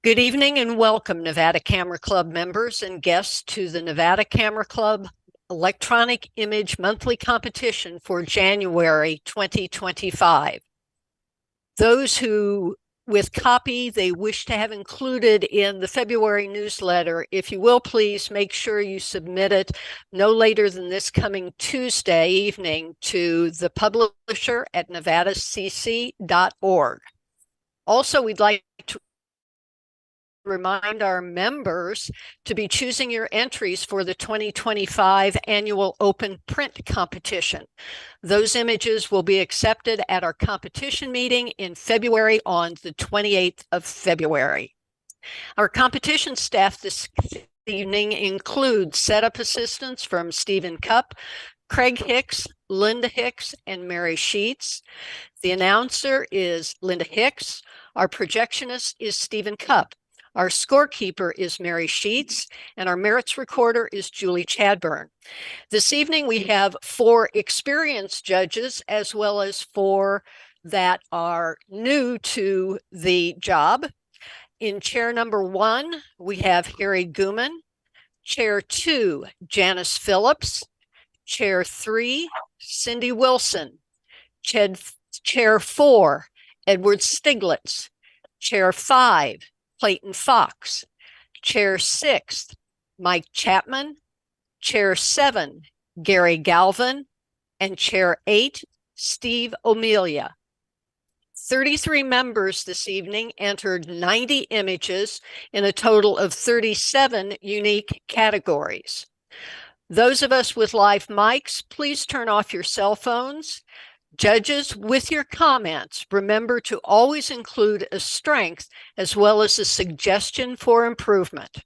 Good evening and welcome, Nevada Camera Club members and guests, to the Nevada Camera Club Electronic Image Monthly Competition for January 2025. Those who, with copy they wish to have included in the February newsletter, if you will, please make sure you submit it no later than this coming Tuesday evening to the publisher at nevadacc.org. Also, we'd like to remind our members to be choosing your entries for the 2025 annual open print competition. Those images will be accepted at our competition meeting in February on the 28th of February. Our competition staff this evening includes setup assistants from Stephen Cupp, Craig Hicks, Linda Hicks, and Mary Sheets. The announcer is Linda Hicks. Our projectionist is Stephen Cupp. Our scorekeeper is Mary Sheets, and our merits recorder is Julie Chadburn. This evening, we have 4 experienced judges, as well as 4 that are new to the job. In chair number 1, we have Harry Gooman. Chair 2, Janice Phillips. Chair 3, Cindy Wilson. Chair 4, Edward Stiglitz. Chair 5, Clayton Fox. Chair 6, Mike Chapman. Chair 7, Gary Galvin. And Chair 8, Steve O'Melia. 33 members this evening entered 90 images in a total of 37 unique categories. Those of us with live mics, please turn off your cell phones. Judges, with your comments, remember to always include a strength as well as a suggestion for improvement.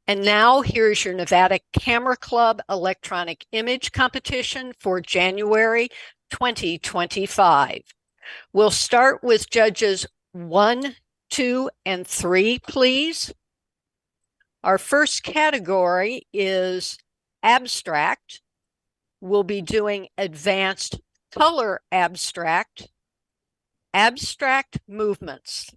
And now here's your Nevada Camera Club Electronic Image Competition for January 2025. We'll start with judges 1, 2, and 3, please. Our first category is abstract. We'll be doing advanced color abstract, abstract movements.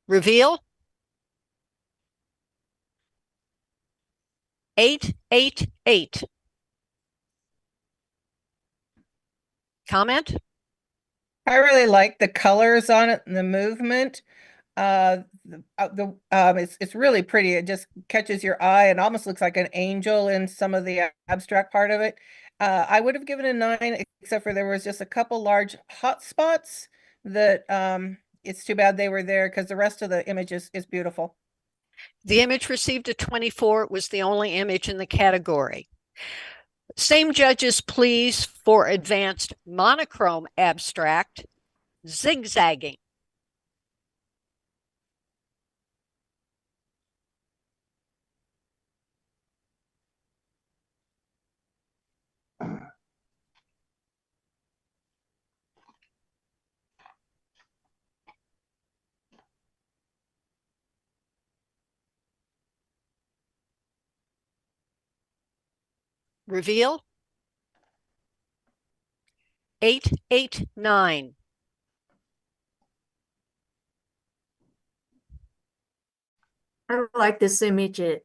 Reveal. 888. Comment? I really like the colors on it and the movement. It's really pretty. It just catches your eye and almost looks like an angel in some of the abstract part of it. I would have given a 9, except for there was just a couple large hot spots that it's too bad they were there because the rest of the image is beautiful. The image received a 24. It was the only image in the category. Same judges, please, for advanced monochrome abstract, zigzagging. Reveal. 889. I like this image. It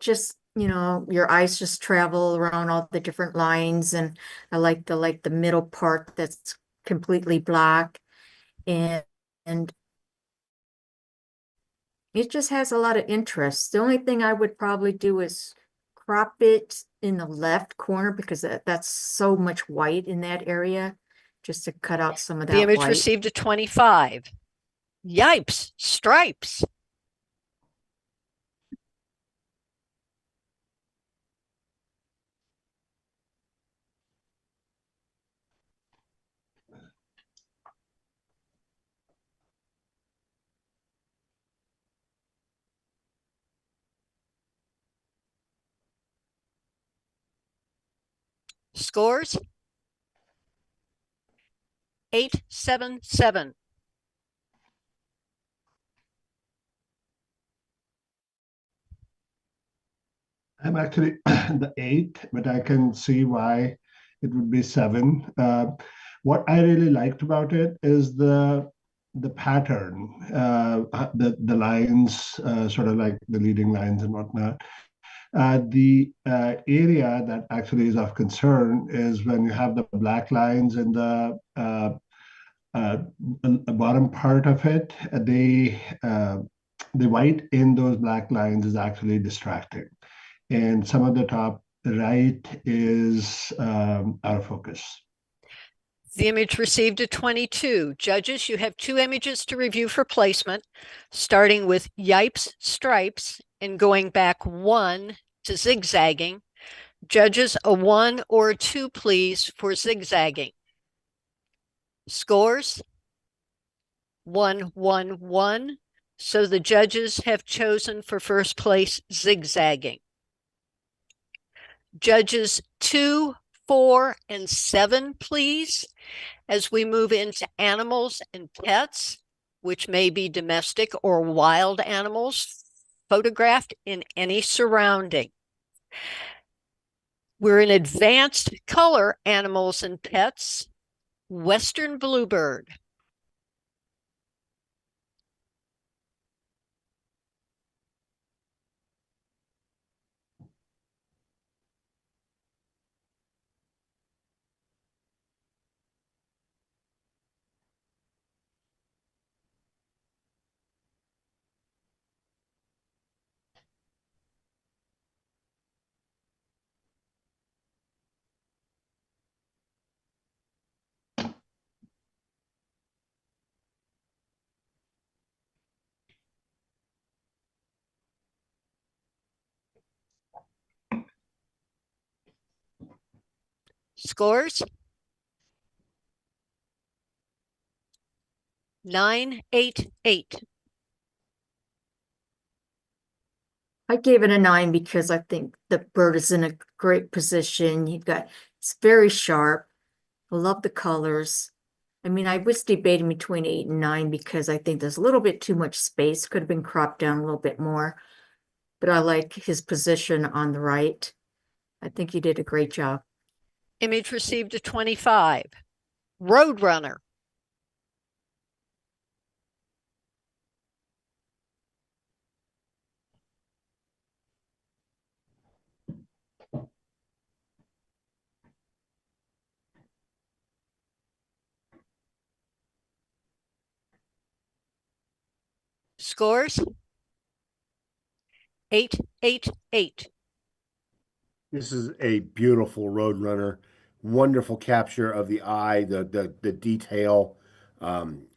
just, your eyes just travel around all the different lines, and I like the middle part that's completely black, and it just has a lot of interest. The only thing I would probably do is crop it in the left corner because that's so much white in that area, just to cut out some of that The image white. received a 25. Yipes, stripes. Scores. 9877. I'm actually the 8, but I can see why it would be 7. What I really liked about it is the pattern, the lines, sort of like the leading lines and whatnot. The area that actually is of concern is when you have the black lines in uh, the bottom part of it. The white in those black lines is actually distracting, and some of the top right is out of focus. The image received a 22. Judges, you have 2 images to review for placement, starting with yipes stripes and going back 1 to zigzagging. Judges, a 1 or a 2, please, for zigzagging. Scores 1, 1, 1. So the judges have chosen for first place zigzagging. Judges 2, 4, and 7, please, as we move into animals and pets, which may be domestic or wild animals photographed in any surrounding. We're in advanced color animals and pets, Western bluebird. Scores 9, 8, 8. I gave it a 9 because I think the bird is in a great position. It's very sharp. I love the colors. I mean, I was debating between 8 and 9 because I think there's a little bit too much space, could have been cropped down a little bit more. But I like his position on the right. I think he did a great job. Image received a 25. Roadrunner. Scores 8, 8, 8. This is a beautiful Roadrunner, wonderful capture of the eye, the detail,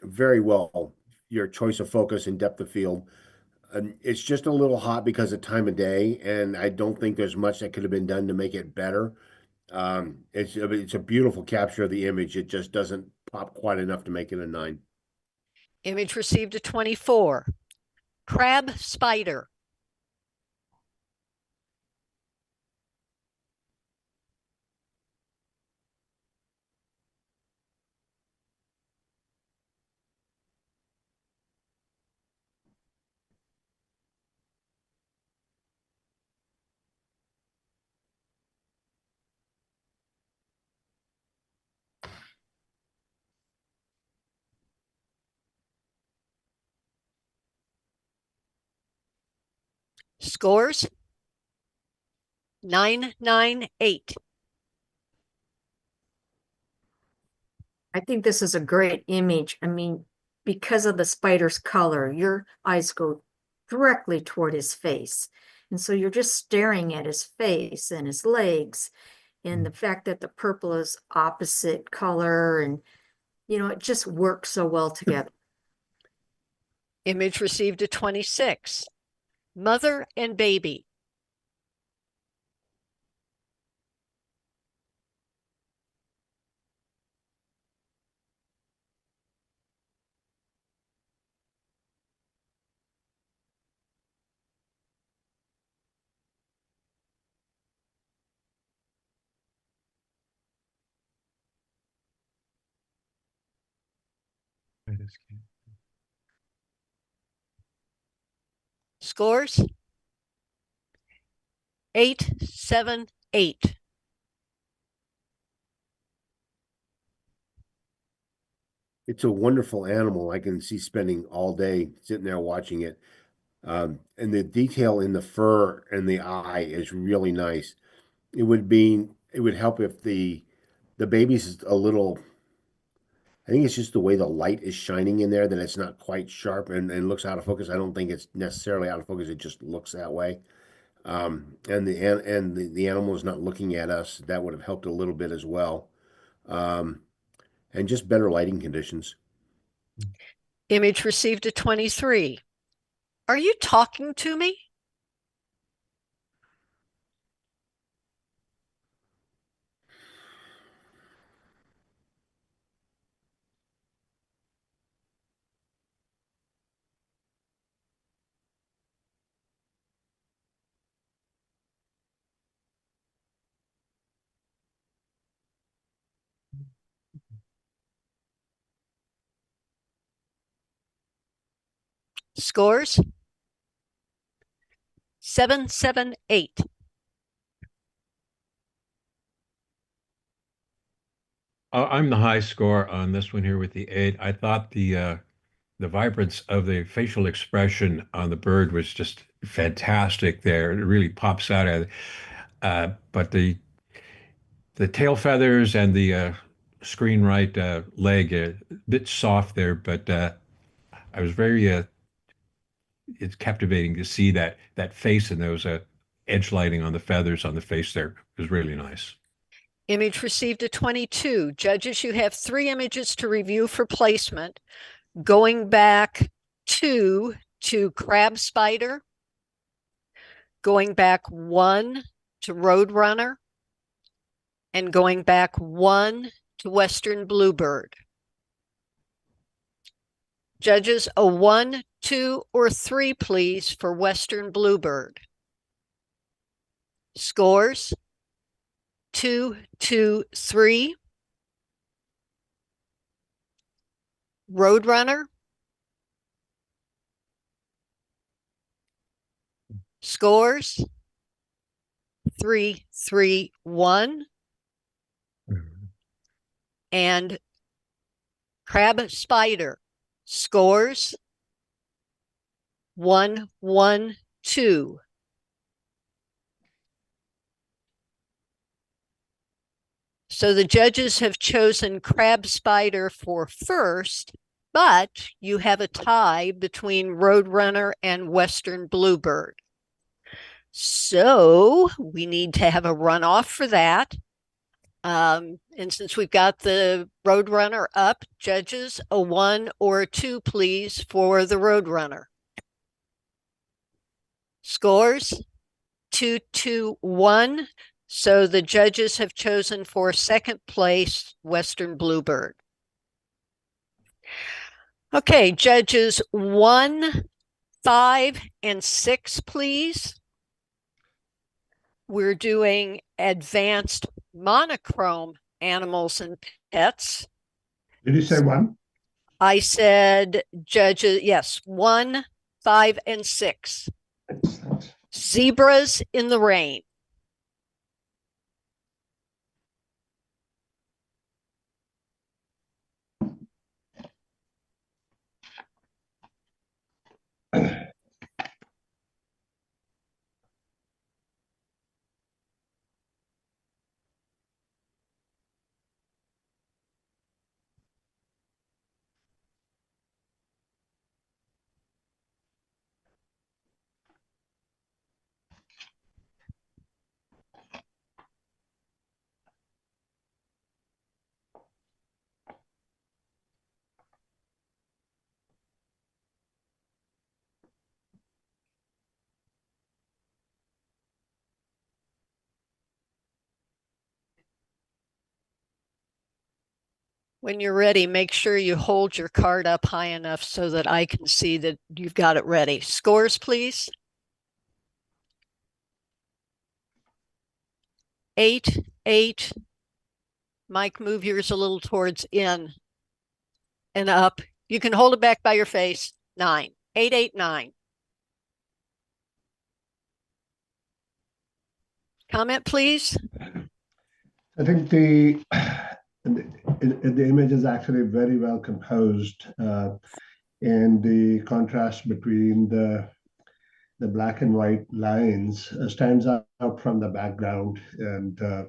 very well. Your choice of focus and depth of field. It's just a little hot because of time of day, and I don't think there's much that could have been done to make it better. It's a beautiful capture of the image. It just doesn't pop quite enough to make it a 9. Image received a 24. Crab spider. Scores 9, 9, 8. I think this is a great image. I mean, because of the spider's color, your eyes go directly toward his face. And so you're just staring at his face and his legs. And the fact that the purple is opposite color and, it just works so well together. Image received a 26. Mother and baby. Scores? 8, 7, 8. It's a wonderful animal. I can see spending all day sitting there watching it. And the detail in the fur and the eye is really nice. It would help if the baby's is a little, I think it's just the way the light is shining in there that it's not quite sharp and looks out of focus. I don't think it's necessarily out of focus. It just looks that way. And the animal is not looking at us. That would have helped a little bit as well. And just better lighting conditions. Image received a 23. Are you talking to me? Scores? 7, 7, 8. I'm the high score on this one here with the 8. I thought the vibrance of the facial expression on the bird was just fantastic there. It really pops out at it. But the tail feathers and the screen right leg a bit soft there, but I was very it's captivating to see that face and those edge lighting on the feathers on the face there. It was really nice. Image received a 22. Judges, you have 3 images to review for placement. Going back to crab spider, going back 1 to roadrunner, and going back 1 to western bluebird. Judges, a 1, 2, or 3, please, for western bluebird. Scores? 2, 2, 3. Roadrunner. Scores? 3, 3, 1. And crab spider. Scores? 1, 1, 2. So the judges have chosen crab spider for first, but you have a tie between roadrunner and western bluebird. So we need to have a runoff for that. And since we've got the roadrunner up, judges, a 1 or a 2, please, for the roadrunner. Scores? 2, 2, 1. So the judges have chosen for second place western bluebird. Okay, judges 1, 5, and 6, please. We're doing advanced monochrome animals and pets. Did you say 1? I said judges, yes, 1, 5, and 6. Excellent. Zebras in the rain. When you're ready, make sure you hold your card up high enough so that I can see that you've got it ready. Scores, please. 8, 8. Mike, move yours a little towards in and up. You can hold it back by your face. 9. 889. Comment, please. I think the image is actually very well composed, and the contrast between the black and white lines stands out from the background, and I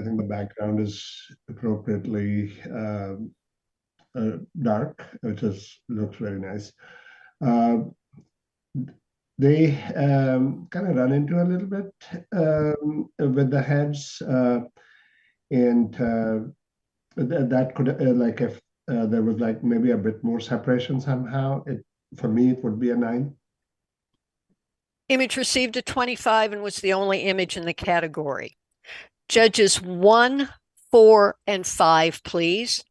think the background is appropriately dark, which looks very nice. They kind of run into a little bit with the heads, and that could like if there was like maybe a bit more separation somehow. For me it would be a 9. Image received a 25 and was the only image in the category. Judges 1, 4, and 5, please.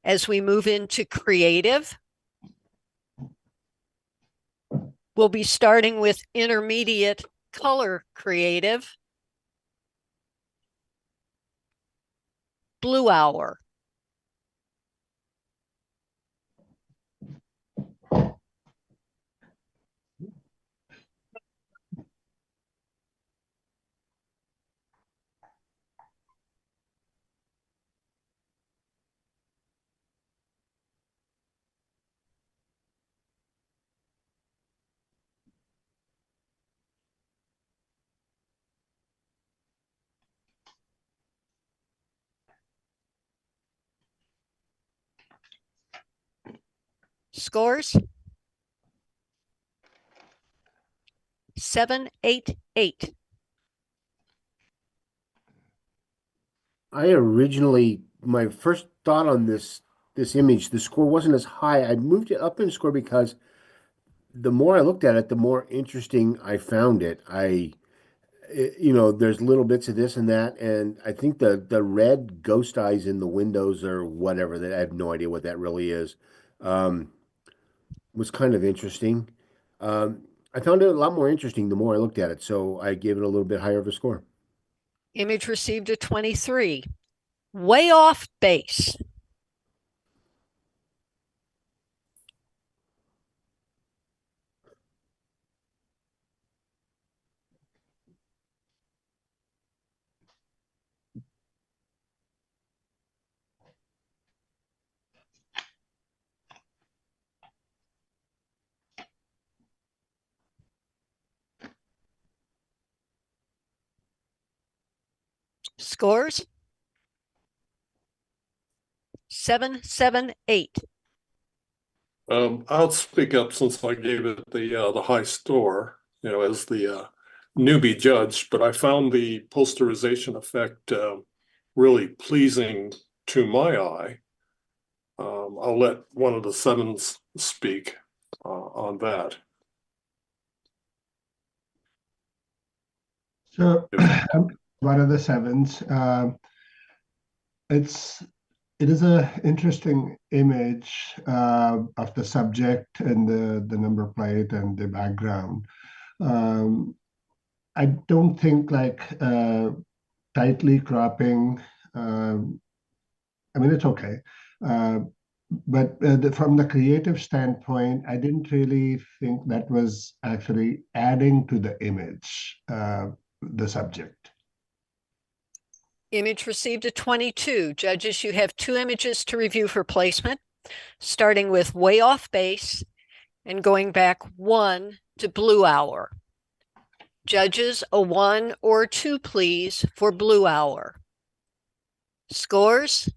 As we move into creative, we'll be starting with intermediate color creative. Blue Hour. Scores? 788. I originally, my first thought on this image, the score wasn't as high. I moved it up in score because the more I looked at it, the more interesting I found it. There's little bits of this and that, and I think the red ghost eyes in the windows or whatever, that I have no idea what that really is, was kind of interesting. I found it a lot more interesting the more I looked at it, so I gave it a little bit higher of a score. Image received a 23. Way off base. Scores? 778. I'll speak up since I gave it the high score, as the newbie judge, but I found the posterization effect really pleasing to my eye. I'll let one of the sevens speak on that. So one of the sevens. It is a interesting image of the subject and the number plate and the background. I don't think like tightly cropping. I mean, it's okay. But from the creative standpoint, I didn't really think that was actually adding to the image, the subject. Image received a 22. Judges, you have 2 images to review for placement, starting with way off base and going back 1 to Blue Hour. Judges, a 1 or 2, please, for Blue Hour. Scores?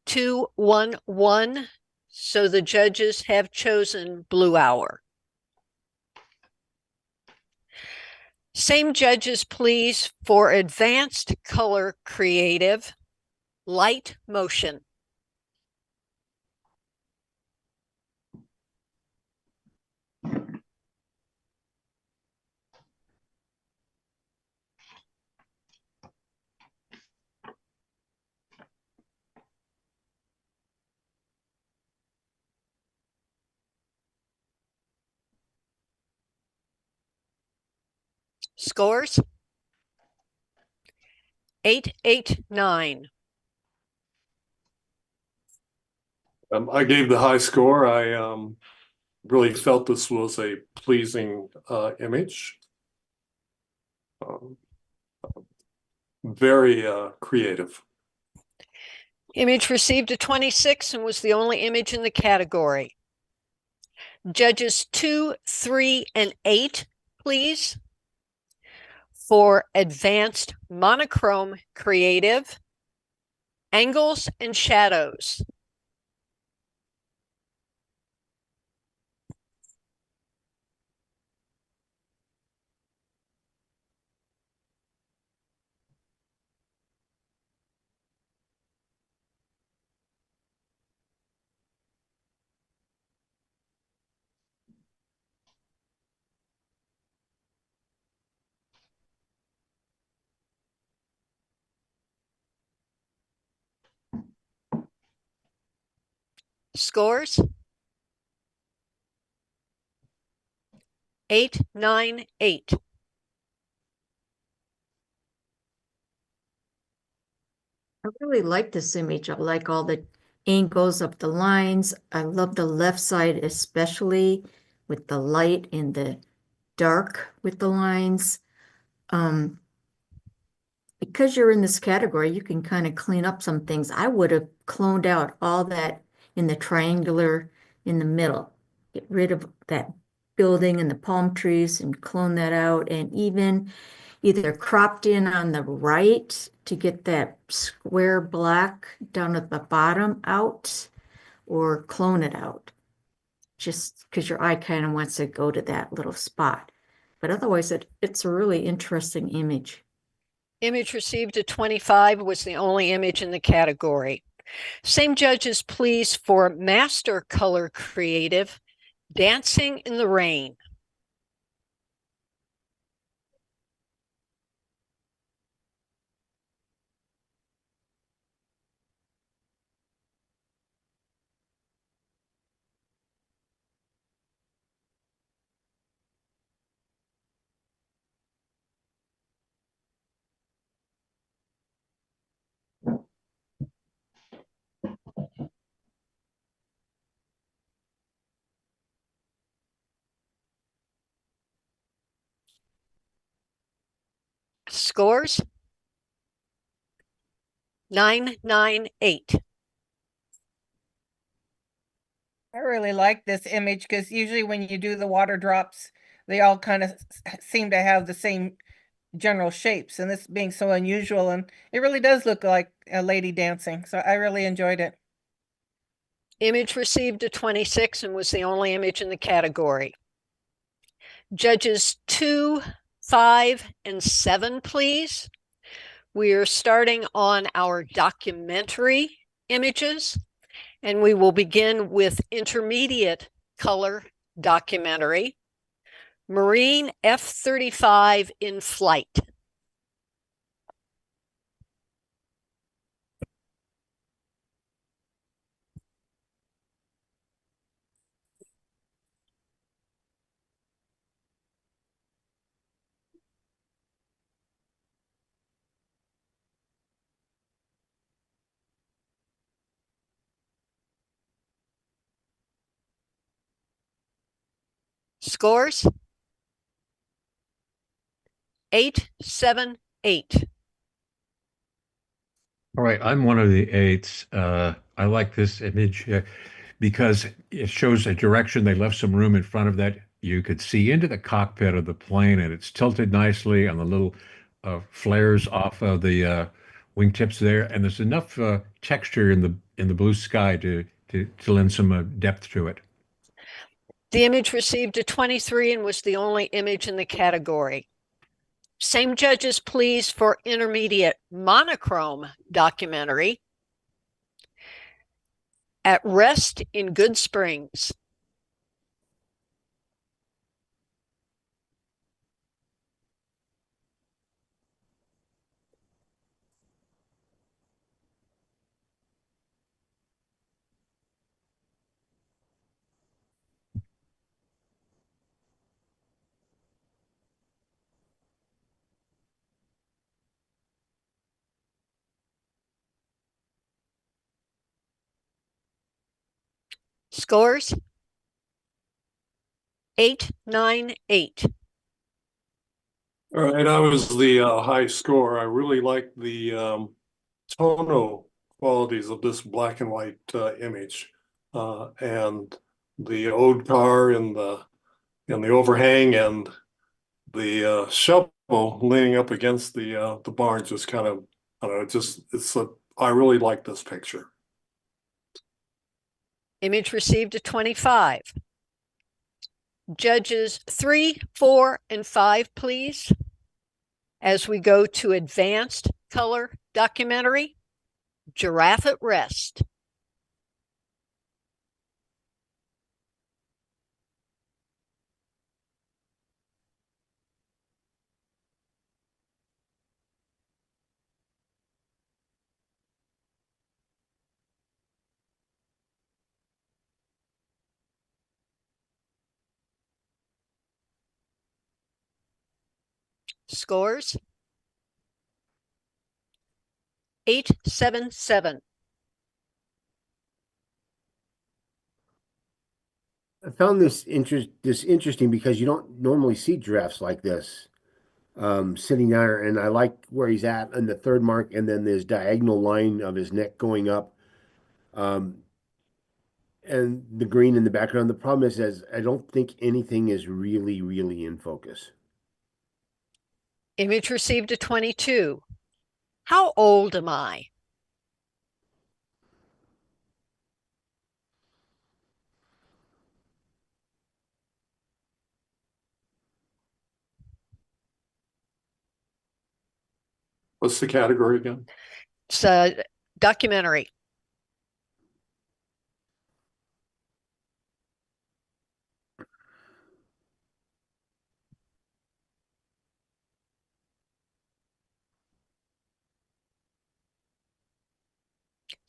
2, 1, 1. So the judges have chosen Blue Hour. Same judges, please, for advanced color creative, light motion. Scores? 889. I gave the high score. I really felt this was a pleasing image. Um, very creative. Image received a 26 and was the only image in the category. Judges 2, 3, and 8, please. For advanced monochrome creative, angles and shadows. Scores? 8, 9, 8. I really like this image. I like all the angles of the lines. I love the left side, especially with the light and the dark with the lines. Because you're in this category, you can kind of clean up some things. I would have cloned out all that in the triangular in the middle. Get rid of that building and the palm trees and clone that out, and even either cropped in on the right to get that square black down at the bottom out, or clone it out. Just because your eye kind of wants to go to that little spot. But otherwise, it's a really interesting image. Image received a 25 was the only image in the category. Same judges, please, for master color creative, Dancing in the Rain. Scores? 9, 9, 8. I really like this image because usually when you do the water drops, they all kind of seem to have the same general shapes, and this being so unusual, and it really does look like a lady dancing. So I really enjoyed it. Image received a 26 and was the only image in the category. Judges 2, 5, and 7, please. We are starting on our documentary images, and we will begin with intermediate color documentary, Marine F-35 in flight. Scores? 8, 7, 8. All right, I'm one of the eights. I like this image because it shows a direction. They left some room in front of that. You could see into the cockpit of the plane, and it's tilted nicely on the little flares off of the wingtips there. And there's enough texture in the blue sky to lend some depth to it. The image received a 23 and was the only image in the category. Same judges, please, for intermediate monochrome documentary, At Rest in Good Springs. Scores? 898. All right, I was the high score. I really like the tonal qualities of this black and white image, and the old car in the overhang, and the shovel leaning up against the barn. Just kind of, I don't know, I really like this picture. Image received a 25. Judges 3, 4, and 5, please. As we go to advanced color documentary, Giraffe at Rest. Scores? 877. I found this interesting because you don't normally see giraffes like this sitting there, and I like where he's at on the third mark, and then this diagonal line of his neck going up, and the green in the background. The problem is I don't think anything is really in focus. Image received a 22. How old am I? What's the category again? It's a documentary.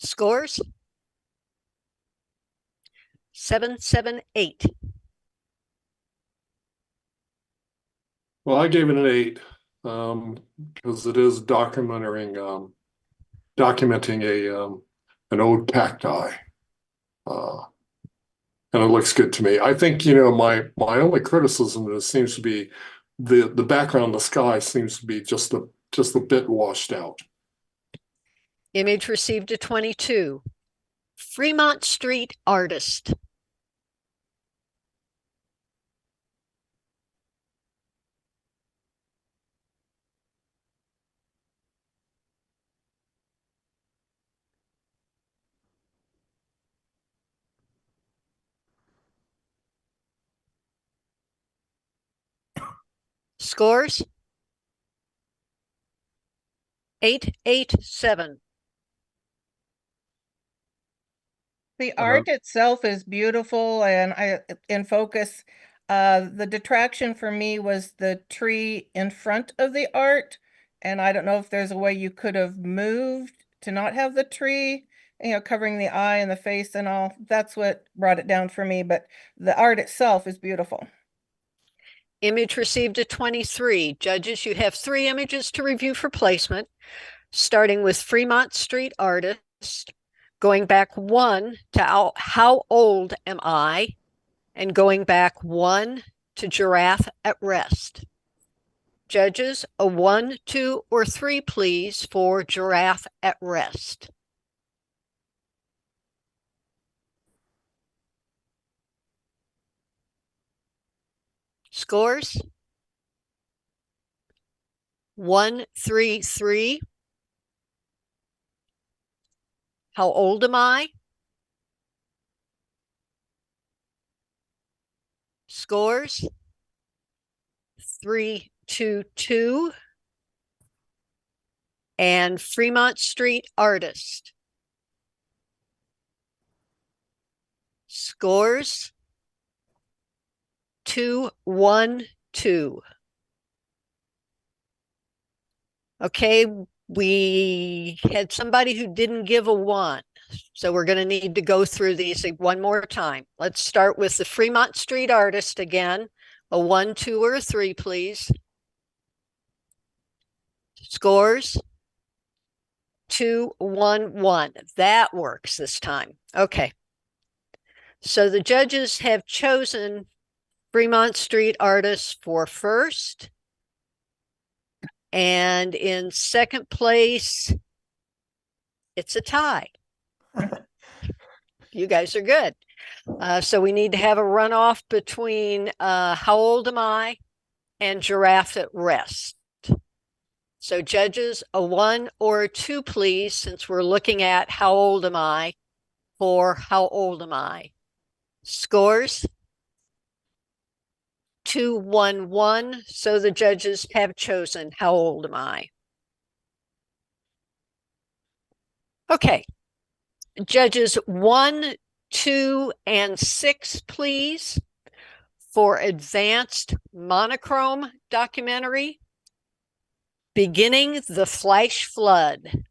Scores? 778. Well, I gave it an 8 because it is documenting an old cacti, and it looks good to me. I think my only criticism is seems to be the background, the sky seems to be just a bit washed out. Image received a 22. Fremont Street Artist. Scores? 887. The art itself is beautiful and in focus. The detraction for me was the tree in front of the art. And I don't know if there's a way you could have moved to not have the tree, covering the eye and the face and all. That's what brought it down for me. But the art itself is beautiful. Image received a 23. Judges, you have 3 images to review for placement, starting with Fremont Street Artist, going back 1 to how old am I, and going back 1 to Giraffe at Rest. Judges, a 1, 2, or 3, please, for Giraffe at Rest. Scores? 133. How old am I? Scores? 322. And Fremont Street Artist. Scores? 212. Okay, we had somebody who didn't give a 1. So we're going to need to go through these one more time. Let's start with the Fremont Street Artist again. A 1, 2, or a 3, please. Scores? 211. That works this time. Okay. So the judges have chosen Fremont Street Artists for first. And in second place, it's a tie. You guys are good. So we need to have a runoff between How Old Am I and Giraffe at Rest. So judges, a 1 or a 2, please, since we're looking at How Old Am I for How Old Am I? Scores? 2, 1, 1. So the judges have chosen How Old Am I? Okay. Judges 1, 2, and 6, please, for advanced monochrome documentary, Beginning the Flash Flood.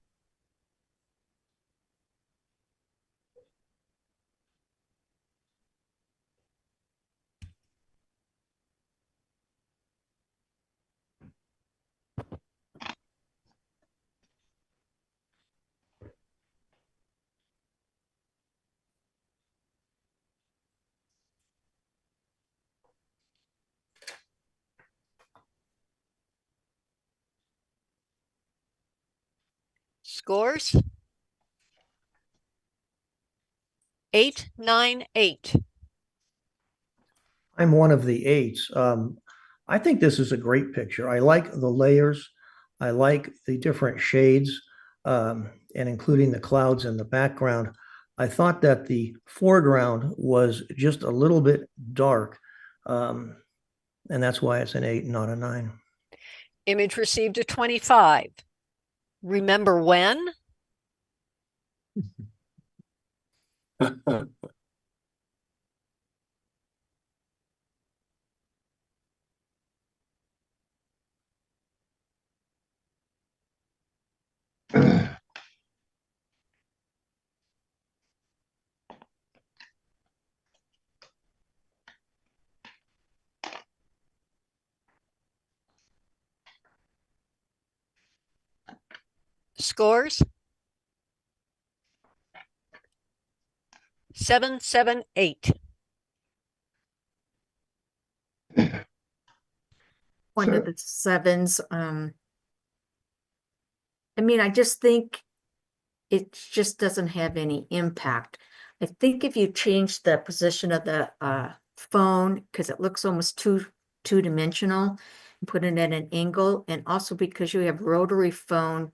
Scores? 8, 9, 8. I'm one of the 8s. I think this is a great picture. I like the layers. I like the different shades, and including the clouds in the background. I thought that the foreground was just a little bit dark, and that's why it's an 8, not a 9. Image received a 25. Remember when? Scores? 7, 7, 8. One So- of the 7s. I mean, I just think it just doesn't have any impact. I think if you change the position of the phone, because it looks almost two-dimensional, and put it at an angle, and also because you have rotary phone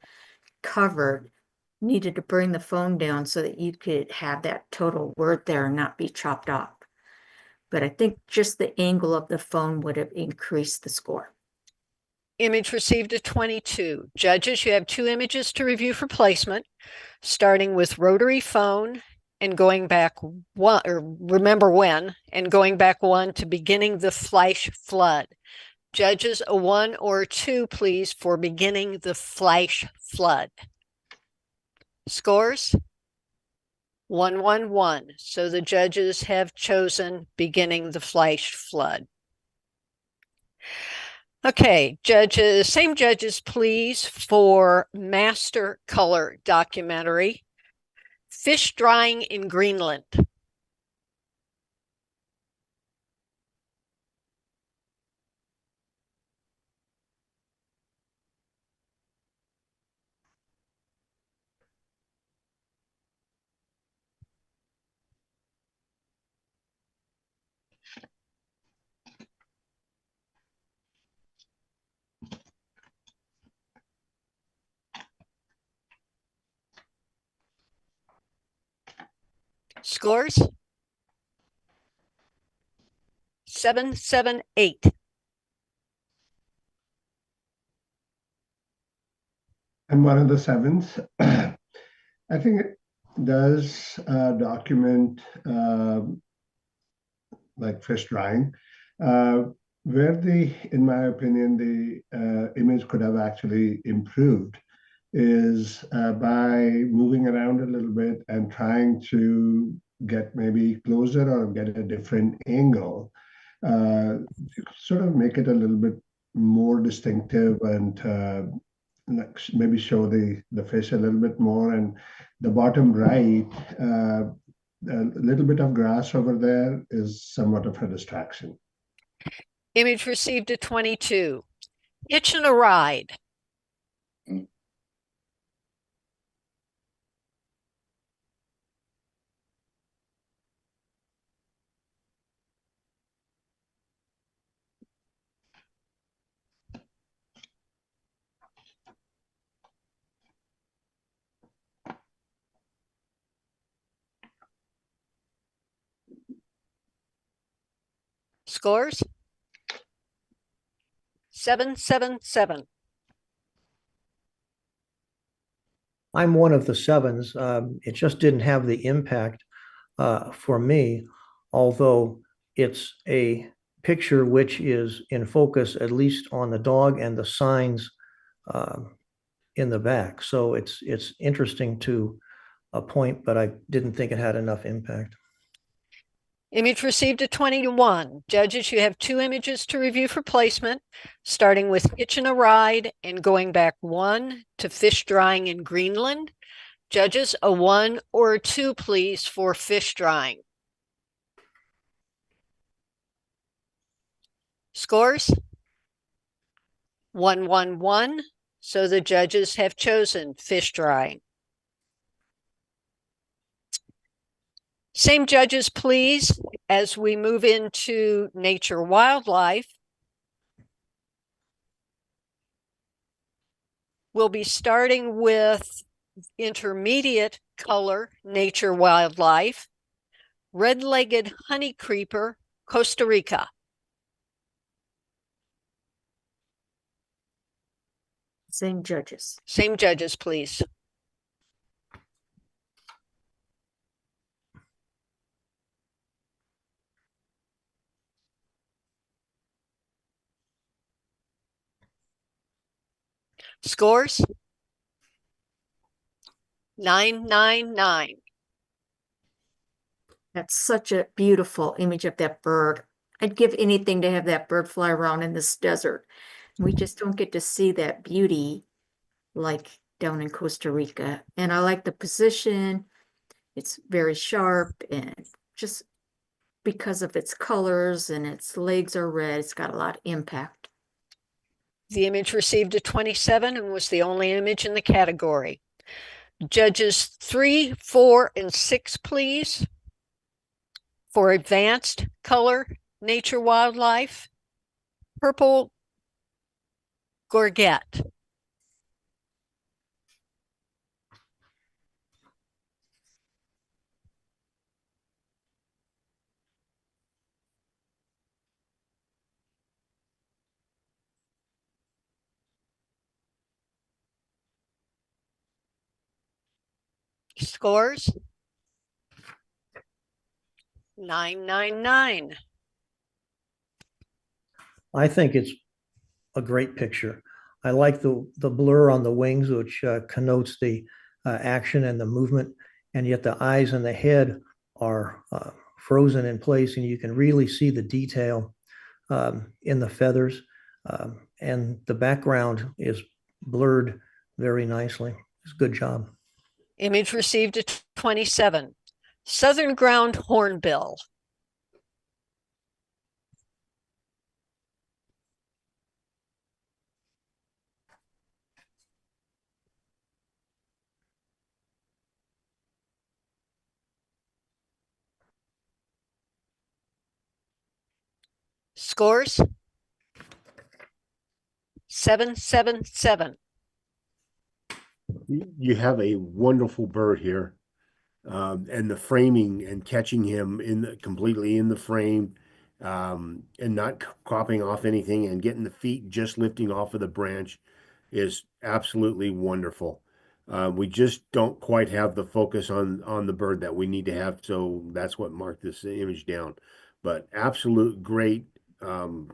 covered, needed to bring the phone down so that you could have that total word there and not be chopped off. But I think just the angle of the phone would have increased the score. Image received a 22. Judges, you have 2 images to review for placement, starting with rotary phone and going back 1, or remember when, and going back 1 to Beginning the Flash Flood. Judges, a 1 or a 2, please, for Beginning the Flash Flood. Scores? 1, 1, 1. So the judges have chosen Beginning the Flash Flood. Okay, judges, same judges, please, for master color documentary, Fish Drying in Greenland. Scores? 7, 7, 8. I'm one of the 7s. I think it does document like fish drying, where in my opinion, the image could have actually improved is by moving around a little bit and trying to get maybe closer or get a different angle, sort of make it a little bit more distinctive and maybe show the fish a little bit more. And the bottom right, a little bit of grass over there is somewhat of a distraction. Image received at 22. Hitching a ride. Scores? 777. I'm one of the sevens. It just didn't have the impact for me, although it's a picture which is in focus, at least on the dog and the signs in the back. So it's interesting to a point, but I didn't think it had enough impact. Image received at 21. Judges, you have 2 images to review for placement, starting with Hitching a Ride and going back 1 to fish drying in Greenland. Judges, a 1 or a 2, please, for fish drying. Scores? 111. So the judges have chosen fish drying. Same judges, please, as we move into nature wildlife. We'll be starting with intermediate color nature wildlife, red-legged honey creeper, Costa Rica. Same judges. Same judges, please. Scores? 999. That's such a beautiful image of that bird. I'd give anything to have that bird fly around in this desert. We just don't get to see that beauty like down in Costa Rica. And I like the position. It's very sharp, and just because of its colors and its legs are red, it's got a lot of impact. The image received a 27 and was the only image in the category. Judges 3, 4, and 6, please. For advanced color nature wildlife, purple gorget. Scores? 999. I think it's a great picture. I like the blur on the wings, which connotes the action and the movement, and yet the eyes and the head are frozen in place, and you can really see the detail in the feathers, and the background is blurred very nicely. It's a good job. Image received at 27. Southern ground hornbill. Scores? 777. You have a wonderful bird here. And the framing and catching him completely in the frame, and not cropping off anything and getting the feet just lifting off of the branch is absolutely wonderful. We just don't quite have the focus on the bird that we need to have, so that's what marked this image down. But absolute great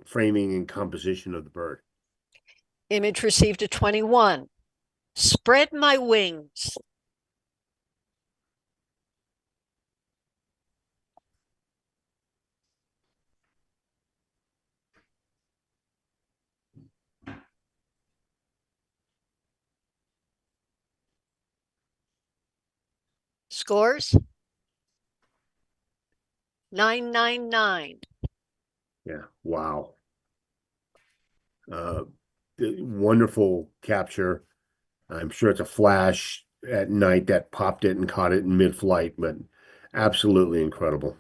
framing and composition of the bird. Image received at 21. Spread my wings. Scores? 999. Yeah, wow. Wonderful capture. I'm sure it's a flash at night that popped it and caught it in mid-flight, but absolutely incredible.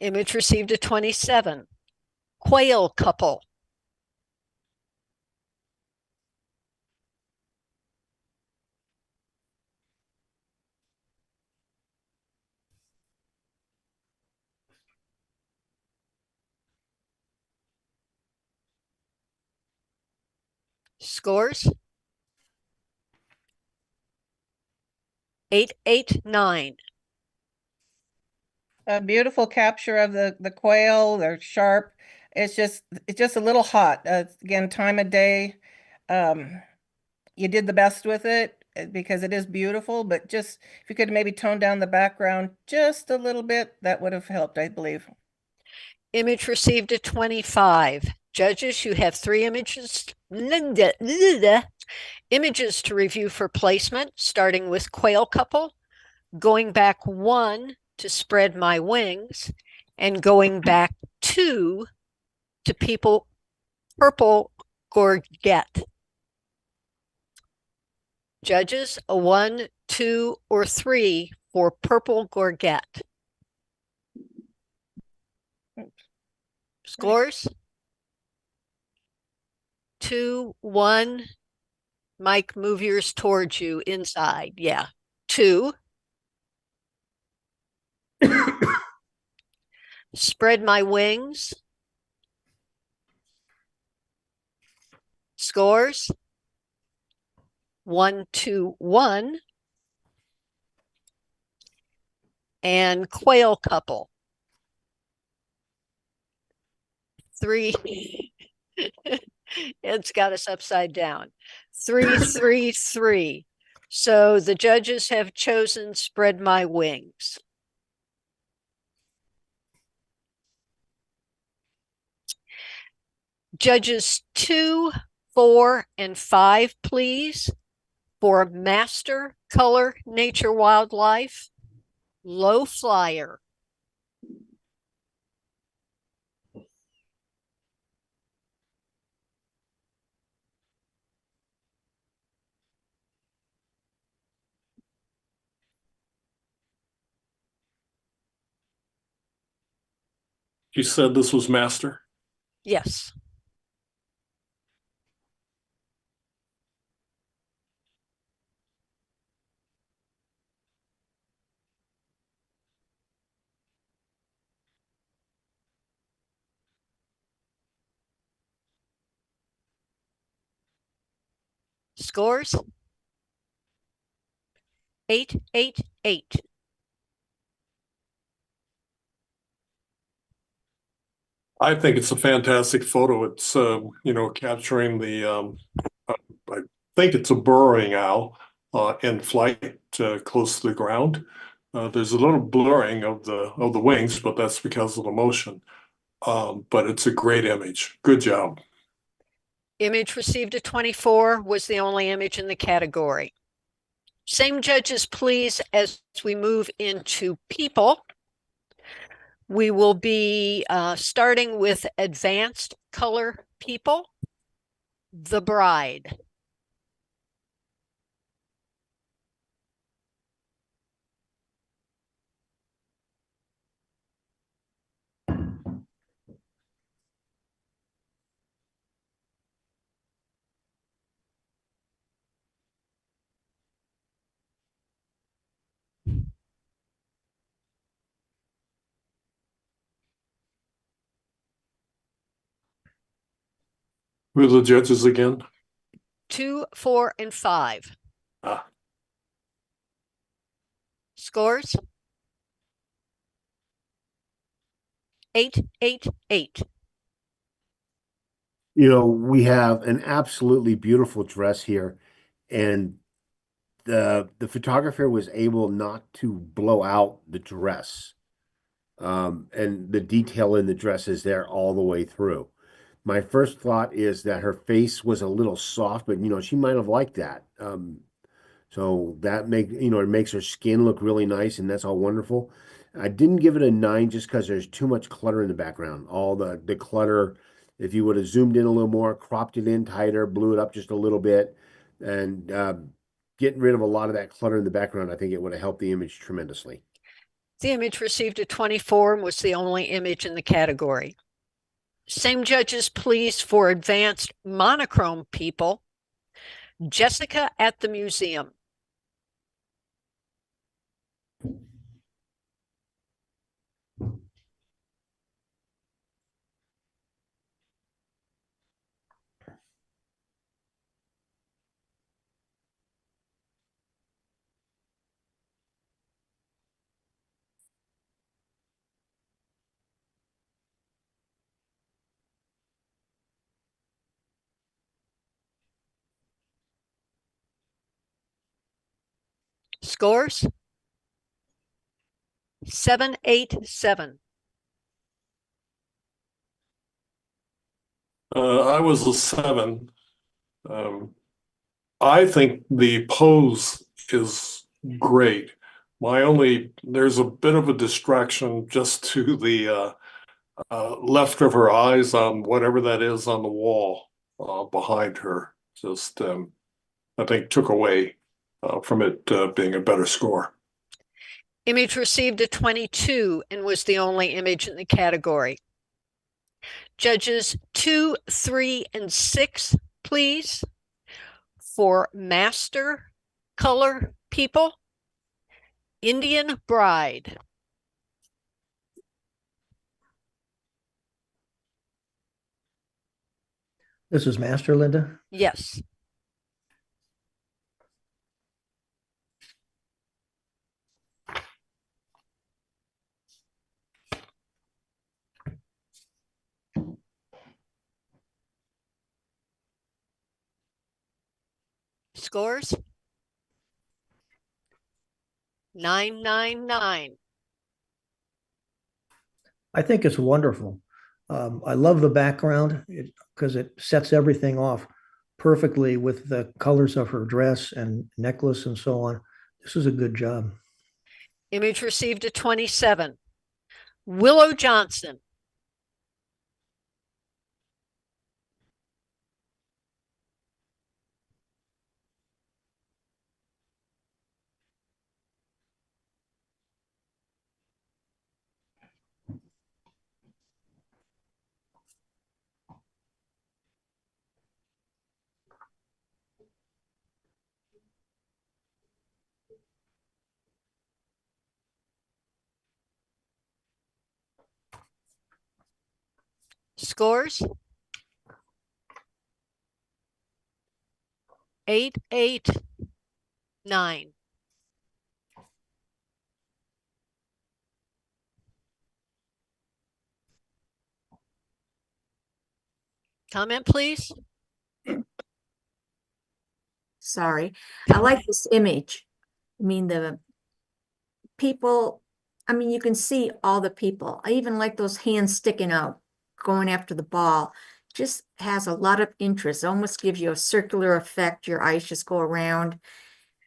Image received a 27. Quail couple. Scores 889. A beautiful capture of the quail. They're sharp. It's just a little hot. Again, time of day. You did the best with it because it is beautiful, but just if you could maybe tone down the background just a little bit, that would have helped, I believe. Image received a 25. Judges, you have 3 images to review for placement, starting with quail couple, going back 1 to spread my wings, and going back 2 to people purple gorget. Judges, a 1, 2, or 3 for purple gorget. Scores 2, 1. Mike, move yours towards you inside. Yeah. 2. Spread my wings. Scores 1, 2, 1. And quail couple. 3. It's got us upside down. 3, 3, 3. So the judges have chosen spread my wings. Judges 2, 4, and 5, please, for master color nature wildlife, low flyer. You said this was master? Yes. Scores 888. I think it's a fantastic photo. It's capturing the I think it's a burrowing owl in flight close to the ground. There's a little blurring of the wings, but that's because of the motion. But it's a great image. Good job. Image received a 24, was the only image in the category. Same judges, please, as we move into people. We will be starting with advanced color people, the bride. Who are the judges again? 2, 4, and 5. Ah. Scores 888. We have an absolutely beautiful dress here, and the photographer was able not to blow out the dress. And the detail in the dress is there all the way through. My first thought is that her face was a little soft, but she might have liked that. So that it makes her skin look really nice, and that's all wonderful. I didn't give it a 9 just because there's too much clutter in the background. All the clutter, if you would have zoomed in a little more, cropped it in tighter, blew it up just a little bit, and getting rid of a lot of that clutter in the background, I think it would have helped the image tremendously. The image received a 24 and was the only image in the category. Same judges, please, for advanced monochrome people. Jessica at the museum. Scores? 787. I was a 7. I think the pose is great. There's a bit of a distraction just to the left of her eyes on whatever that is on the wall behind her. Just, I think, took away from it being a better score. Image received a 22 and was the only image in the category. Judges 2, 3, and 6, please, for master color people. Indian Bride. This is master, Linda. Yes. Scores? 999. I think it's wonderful. I love the background because it sets everything off perfectly with the colors of her dress and necklace and so on. This is a good job. Image received a 27. Willow Johnson. Scores? 889. Comment, please. Sorry. I like this image. I mean, the people, I mean, you can see all the people. I even like those hands sticking out, going after the ball. Just has a lot of interest. Almost gives you a circular effect. Your eyes just go around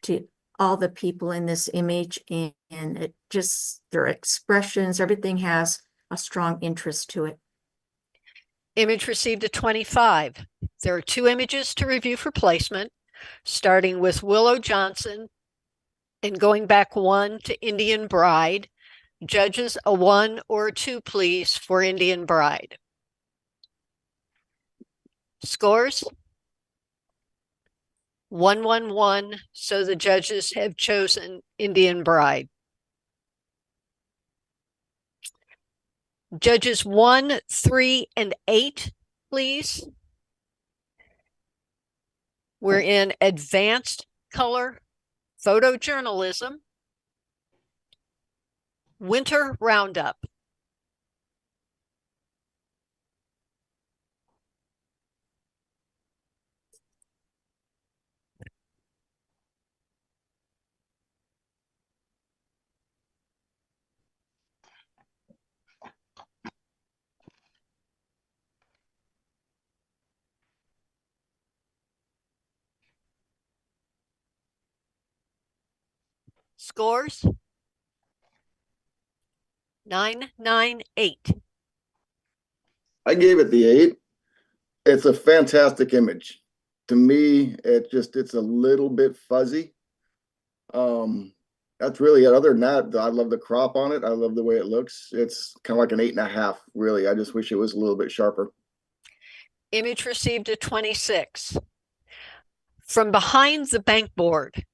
to all the people in this image, and it just, their expressions, everything has a strong interest to it. Image received a 25. There are 2 images to review for placement, starting with Willow Johnson and going back 1 to Indian Bride. Judges, a 1 or a 2, please, for Indian Bride. Scores? 111. So the judges have chosen Indian Bride. Judges 1, 3, and 8, please. We're in advanced color photojournalism. Winter Roundup. Scores? 998. I gave it the 8. It's a fantastic image. To me, it's a little bit fuzzy. That's really it. Other than that, I love the crop on it. I love the way it looks. It's kind of like an 8.5, really. I just wish it was a little bit sharper. Image received a 26. From behind the bank board.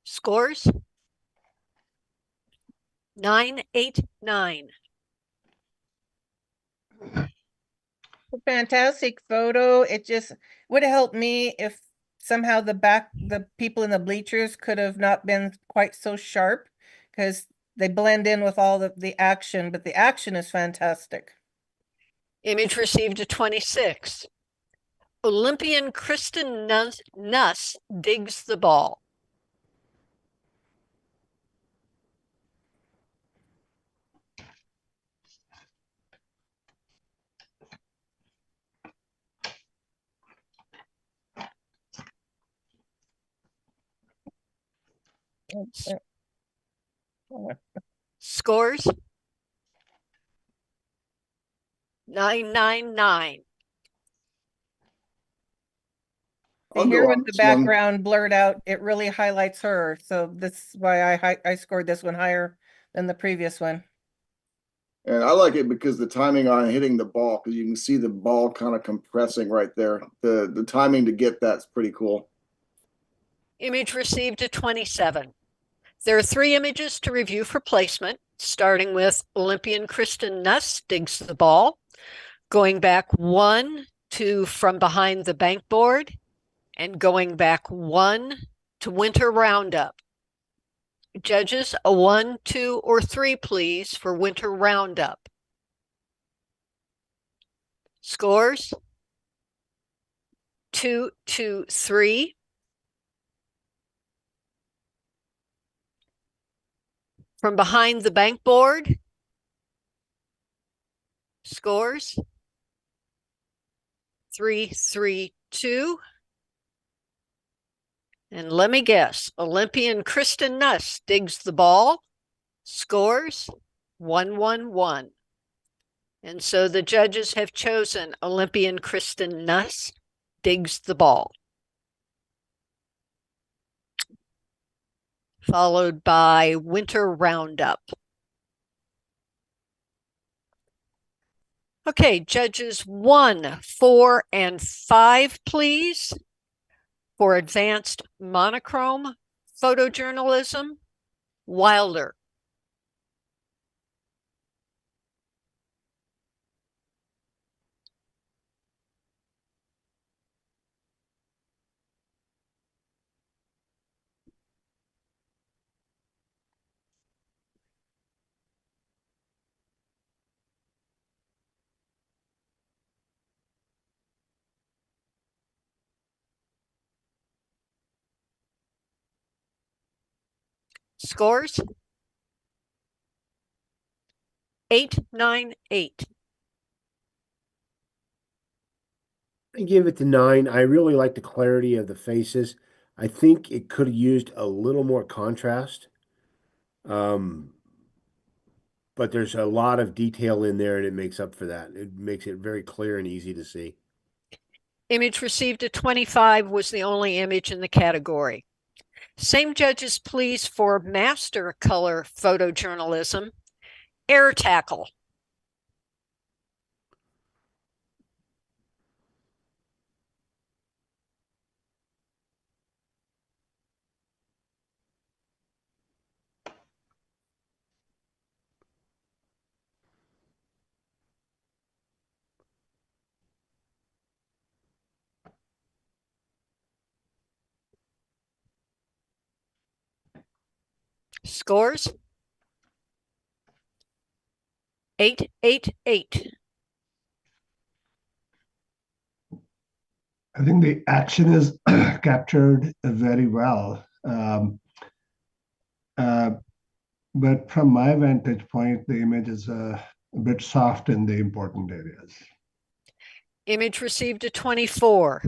Scores? 989. Fantastic photo. It just would have helped me if somehow the people in the bleachers could have not been quite so sharp, because they blend in with all the action, but the action is fantastic. Image received a 26. Olympian Kristen Nuss digs the ball. Scores? 999. See, I'll here go with on the this one. background blurred out, it really highlights her. So this is why I scored this one higher than the previous one. And I like it because the timing on hitting the ball, because you can see the ball kind of compressing right there. The timing to get that's pretty cool. Image received a 27. There are 3 images to review for placement, starting with Olympian Kristen Nuss digs the ball, going back 1 to from behind the bank board, and going back 1 to winter roundup. Judges, a 1, 2, or 3, please, for winter roundup. Scores? 2, 2, 3. From behind the bank board. Scores? 3, 3, 2. And let me guess, Olympian Kristen Nuss digs the ball. Scores? 1, 1, 1. And so the judges have chosen Olympian Kristen Nuss digs the ball. Followed by winter roundup. Okay, judges 1, 4, and 5, please. For advanced monochrome photojournalism, Wilder. Scores? 898. I give it the 9. I really like the clarity of the faces. I think it could have used a little more contrast. But there's a lot of detail in there and it makes up for that. It makes it very clear and easy to see. Image received a 25 was the only image in the category. Same judges, please, for master color photojournalism, Air Tackle. Scores? 888. I think the action is captured very well. But from my vantage point, the image is a bit soft in the important areas. Image received a 24.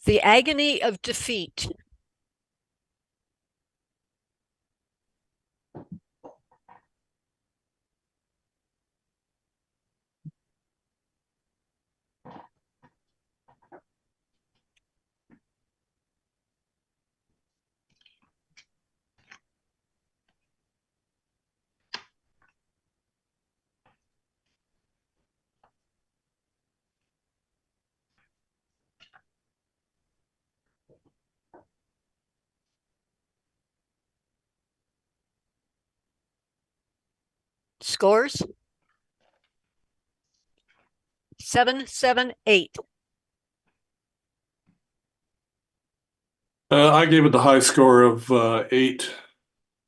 The agony of defeat. Scores? 778. I gave it the high score of 8.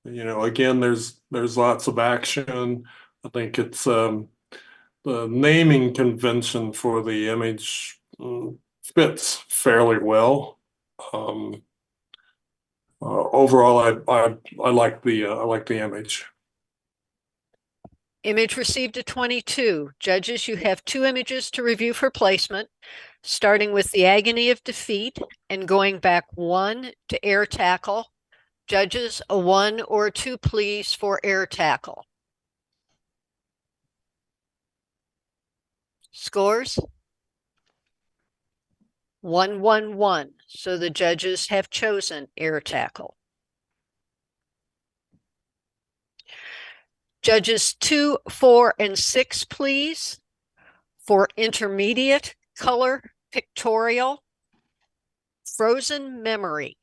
You know, again, there's lots of action. I think it's the naming convention for the image fits fairly well. Overall, I like the image. Image received a 22. Judges, you have 2 images to review for placement, starting with the agony of defeat and going back 1 to air tackle. Judges, a 1 or a 2, please, for air tackle. Scores? 111. So the judges have chosen air tackle. Judges 2, 4, and 6, please, for intermediate color pictorial, frozen memory.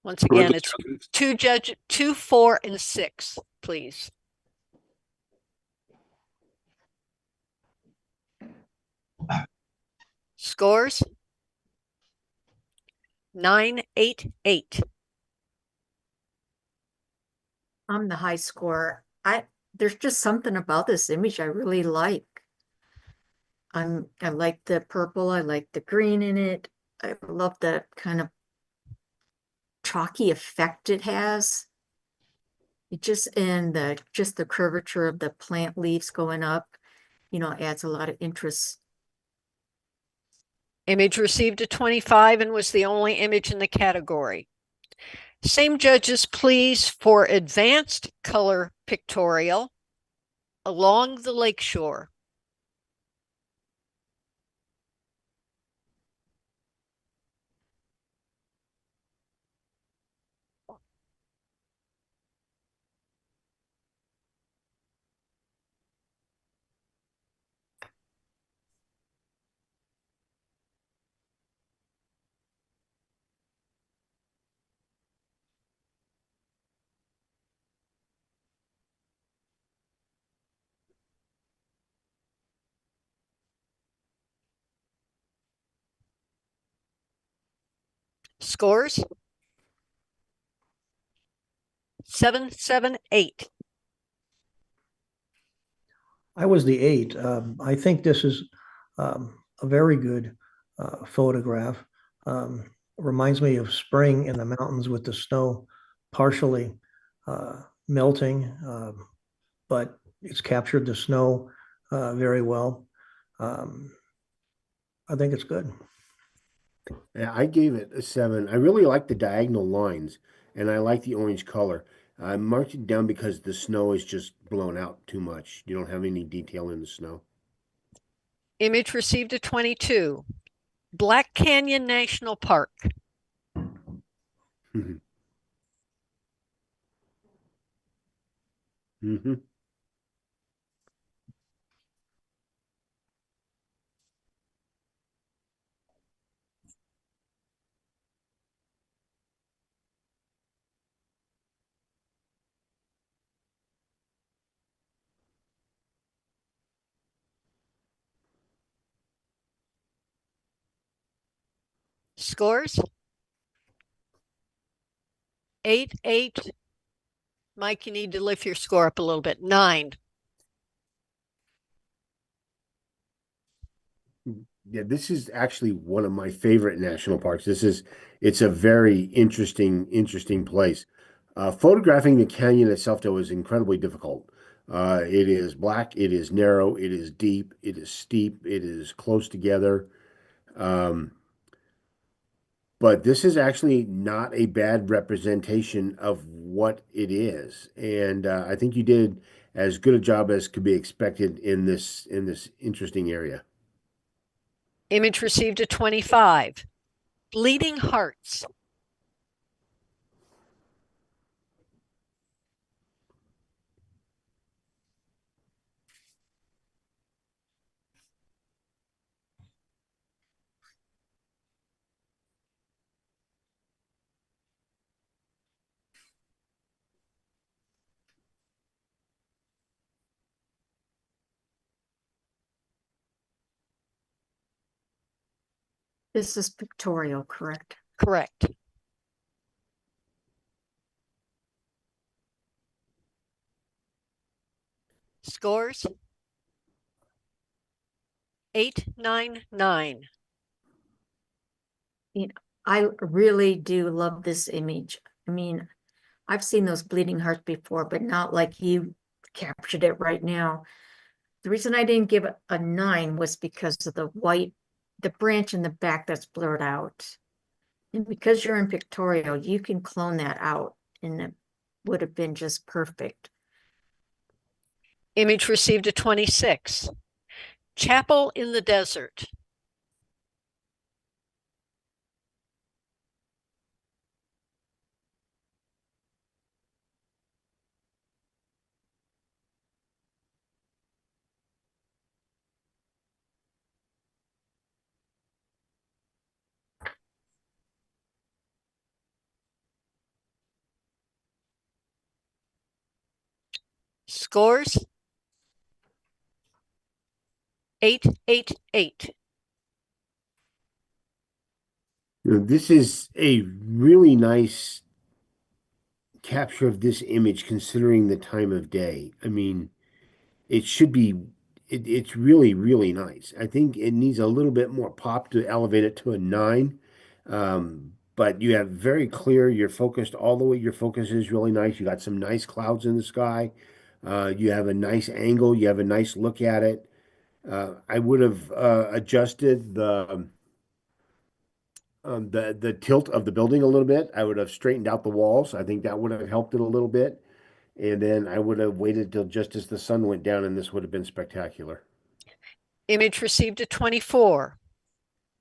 Once again, it's 2, 4, and 6, please. Scores? 988. I'm the high score. There's just something about this image I really like. I like the purple, I like the green in it. I love the kind of chalky effect it has. It just the curvature of the plant leaves going up, adds a lot of interest. Image received a 25 and was the only image in the category. Same judges, please, for advanced color pictorial along the lakeshore. Scores? 778. I was the 8. I think this is a very good photograph. Reminds me of spring in the mountains with the snow partially melting, but it's captured the snow very well. I think it's good. Yeah, I gave it a 7. I really like the diagonal lines, and I like the orange color. I marked it down because the snow is just blown out too much. You don't have any detail in the snow. Image received a 22. Black Canyon National Park. Mhm. Scores? 8-8. Mike, you need to lift your score up a little bit. 9. Yeah, this is actually one of my favorite national parks. It's a very interesting place. Photographing the canyon itself, though, is incredibly difficult. It is black, it is narrow, it is deep, it is steep, it is close together. Um, but this is actually not a bad representation of what it is. And I think you did as good a job as could be expected in this interesting area. Image received a 25. Bleeding Hearts. This is pictorial, correct? Correct. Scores? 8-9-9. I really do love this image. I mean, I've seen those bleeding hearts before, but not like you captured it right now. The reason I didn't give it a 9 was because of the white, the branch in the back that's blurred out. And because you're in pictorial, you can clone that out and it would have been just perfect. Image received a 26. Chapel in the Desert. Scores? 8-8-8. This is a really nice capture of this image considering the time of day. I mean, it's really nice. I think it needs a little bit more pop to elevate it to a 9. But you have very clear, you're focused all the way, your focus is really nice. You got some nice clouds in the sky. You have a nice angle, you have a nice look at it. I would have adjusted the tilt of the building a little bit. I would have straightened out the walls. I think that would have helped it a little bit. And then I would have waited till just as the sun went down, and this would have been spectacular. Image received a 24.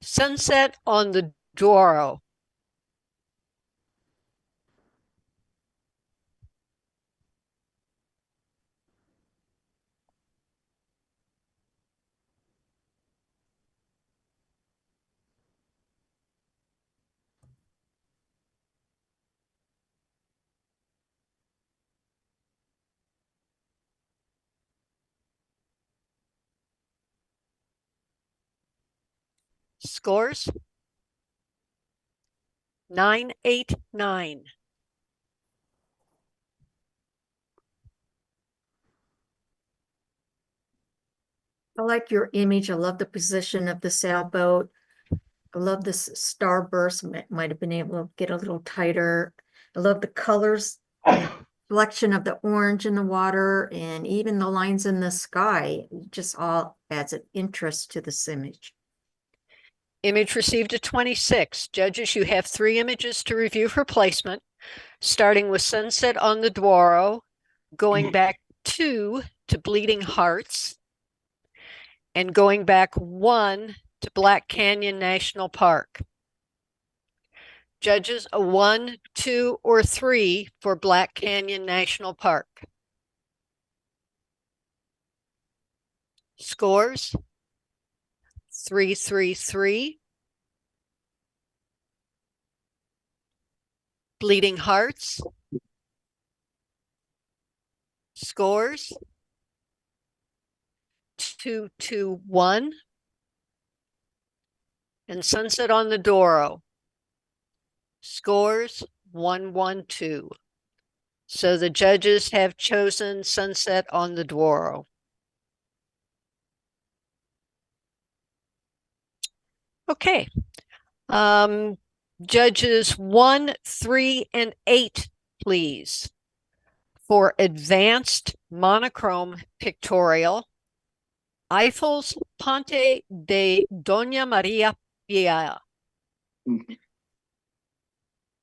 Sunset on the Douro. Scores? 9-8-9. I like your image. I love the position of the sailboat. I love this starburst. Might have been able to get a little tighter. I love the colors, the selection of the orange in the water, and even the lines in the sky. It just all adds an interest to this image. Image received a 26. Judges, you have 3 images to review for placement, starting with Sunset on the Douro, going back 2 to Bleeding Hearts, and going back 1 to Black Canyon National Park. Judges a 1, 2, or 3 for Black Canyon National Park. Scores 333. Bleeding Hearts. Scores 221. And Sunset on the Douro. Scores 112. So the judges have chosen Sunset on the Douro. Okay. Judges 1, 3, and 8, please. For advanced monochrome pictorial, Eiffel's Ponte de Doña Maria Pia.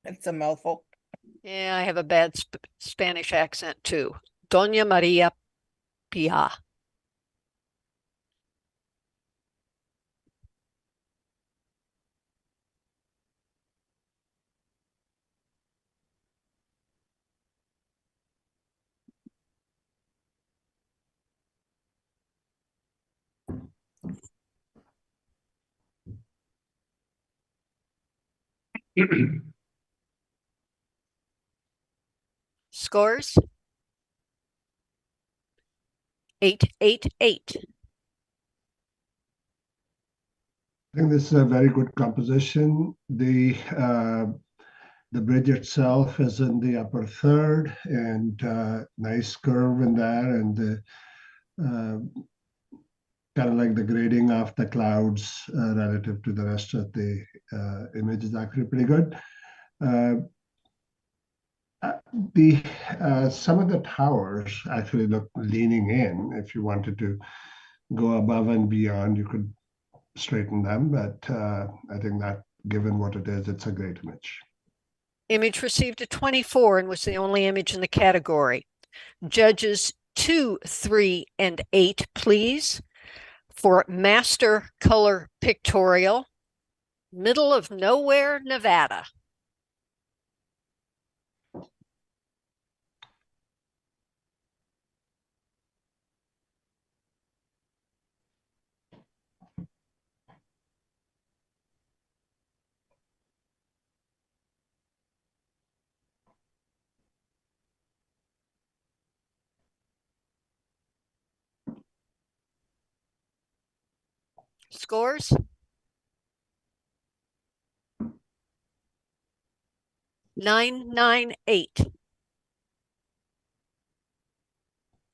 It's a mouthful. Yeah, I have a bad Spanish accent too. Doña Maria Pia. Scores 888. I think this is a very good composition. The bridge itself is in the upper third, and nice curve in there, and the kind of like the grading of the clouds relative to the rest of the image is actually pretty good. Some of the towers actually look leaning in. If you wanted to go above and beyond, you could straighten them, but I think that given what it is, it's a great image. Image received a 24 and was the only image in the category. Judges 2, 3, and 8, please. For Master Color Pictorial, Middle of Nowhere, Nevada. Scores 998.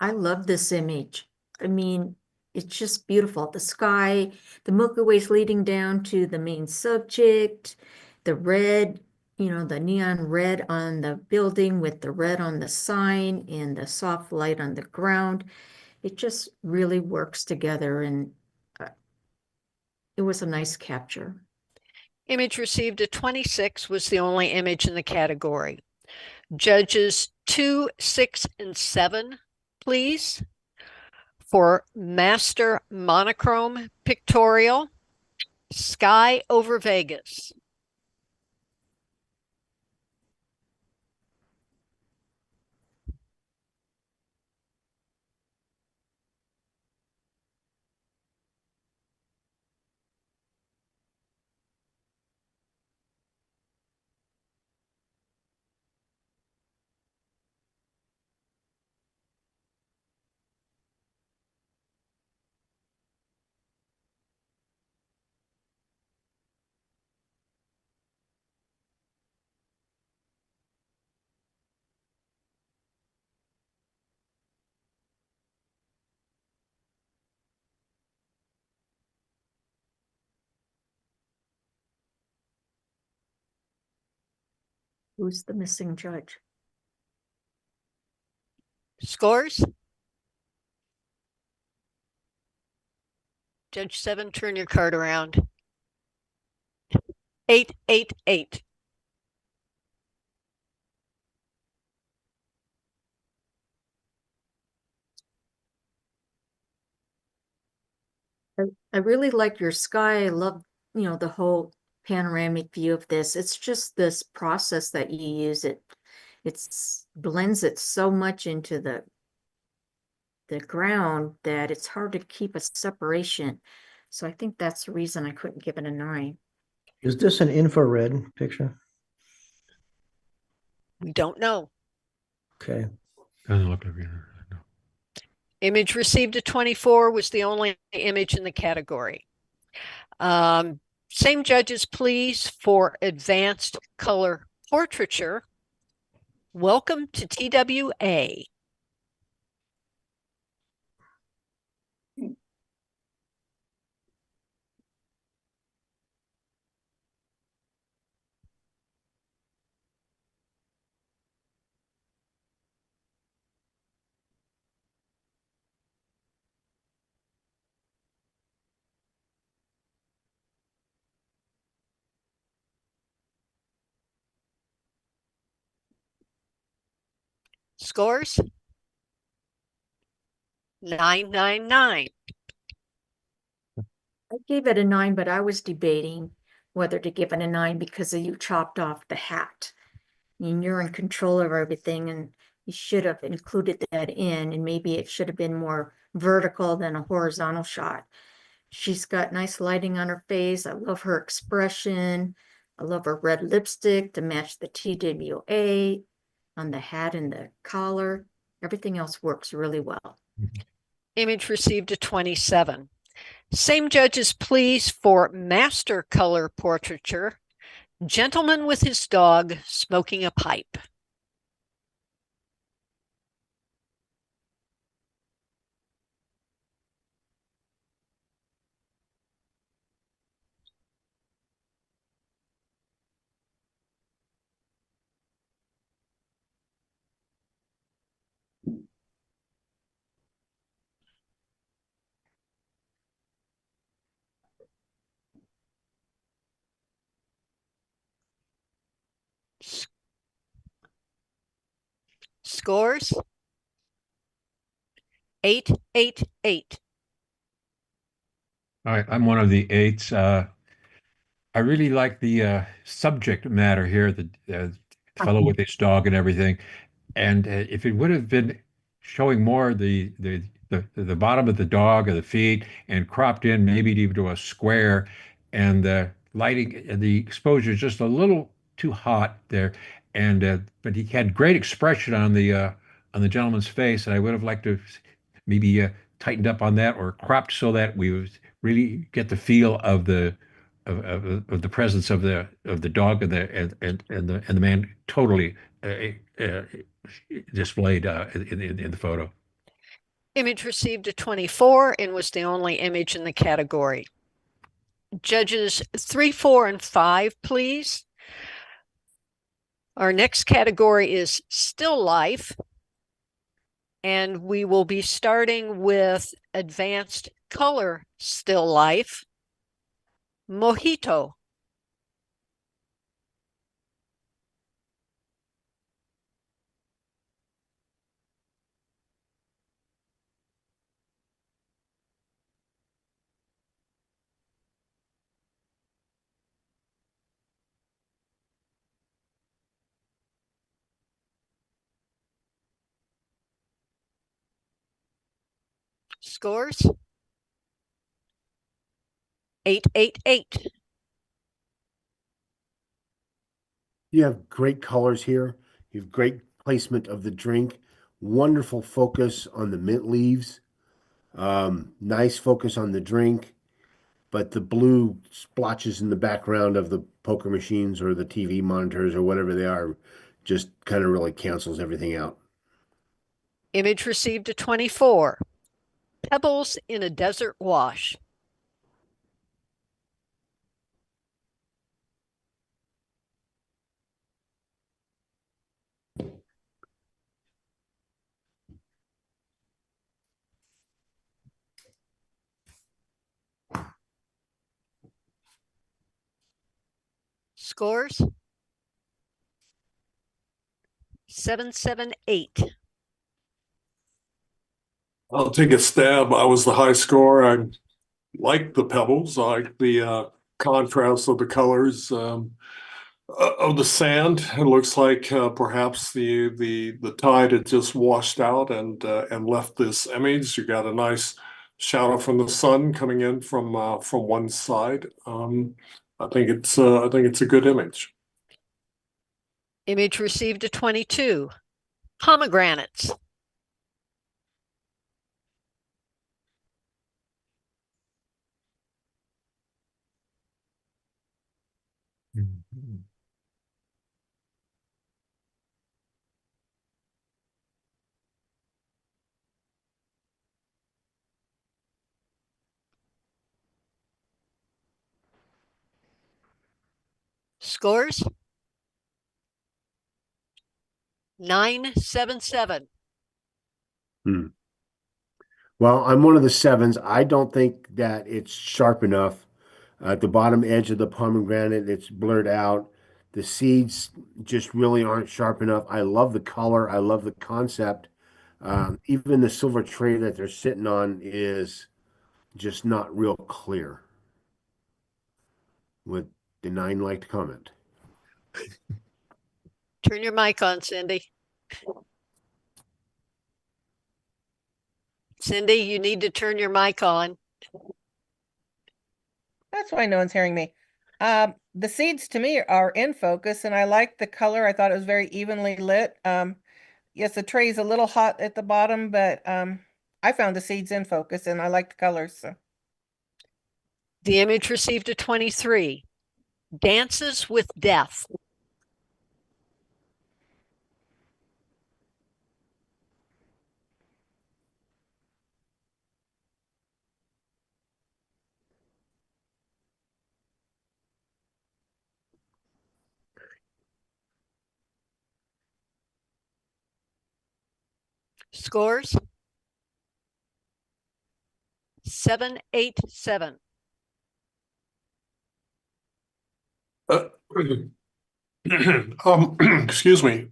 I love this image. I mean, it's just beautiful. The sky, the Milky Way's leading down to the main subject, the red, the neon red on the building with the red on the sign and the soft light on the ground. It just really works together, and it was a nice capture. Image received a 26 was the only image in the category. Judges 2, 6, and 7, please. For Master Monochrome Pictorial, Sky over Vegas. Who's the missing judge? Scores? Judge 7, turn your card around. 888. I really like your sky. I love, the whole panoramic view of this. It's just this process that you use. It's blends it so much into the ground that it's hard to keep a separation. So I think that's the reason I couldn't give it a 9. Is this an infrared picture? We don't know. Okay. Doesn't look like it. No. Image received a 24 was the only image in the category. Same judges, please, for advanced color portraiture. Welcome to TWA. Scores? 999. I gave it a 9, but I was debating whether to give it a 9 because you chopped off the hat. And you're in control of everything, and you should have included that in, and maybe it should have been more vertical than a horizontal shot. She's got nice lighting on her face. I love her expression. I love her red lipstick to match the TWA on the hat and the collar. Everything else works really well. Image received a 27. Same judges, please, for master color portraiture. Gentleman with his dog smoking a pipe. Scores? 888. All right, I'm one of the 8s. I really like the subject matter here, the fellow with his dog and everything. And if it would have been showing more the bottom of the dog or the feet and cropped in maybe even to a square, and the lighting and the exposure is just a little too hot there. And but he had great expression on the gentleman's face, and I would have liked to maybe tightened up on that or cropped so that we would really get the feel of the presence of the dog and the man totally displayed in the photo. Image received a 24 and was the only image in the category. Judges 3, 4, and 5, please. Our next category is still life. And we will be starting with advanced color still life. Mojito. Scores? 888. You have great colors here. You have great placement of the drink. Wonderful focus on the mint leaves. Nice focus on the drink. But the blue splotches in the background of the poker machines or the TV monitors or whatever they are just kind of really cancels everything out. Image received a 24. Pebbles in a desert wash. Scores? 778. I'll take a stab. I was the high score. I like the pebbles. I like the contrast of the colors of the sand. It looks like perhaps the tide had just washed out and left this image. You got a nice shadow from the sun coming in from one side. I think it's a good image. Image received a 22. Pomegranates. Mhm. Scores? 977. Well, I'm one of the sevens. I don't think that it's sharp enough. At the bottom edge of the pomegranate, it's blurred out. The seeds just really aren't sharp enough. I love the color. I love the concept. Even the silver tray that they're sitting on is just not real clear. Would the 9 like to comment? Turn your mic on, Cindy. Cindy, you need to turn your mic on. That's why no one's hearing me. The seeds to me are in focus, and I like the color. I thought it was very evenly lit. Yes, the tray is a little hot at the bottom, but I found the seeds in focus, and I like the colors. So. The image received a 23. Dances with Death. Scores? 787. Excuse me.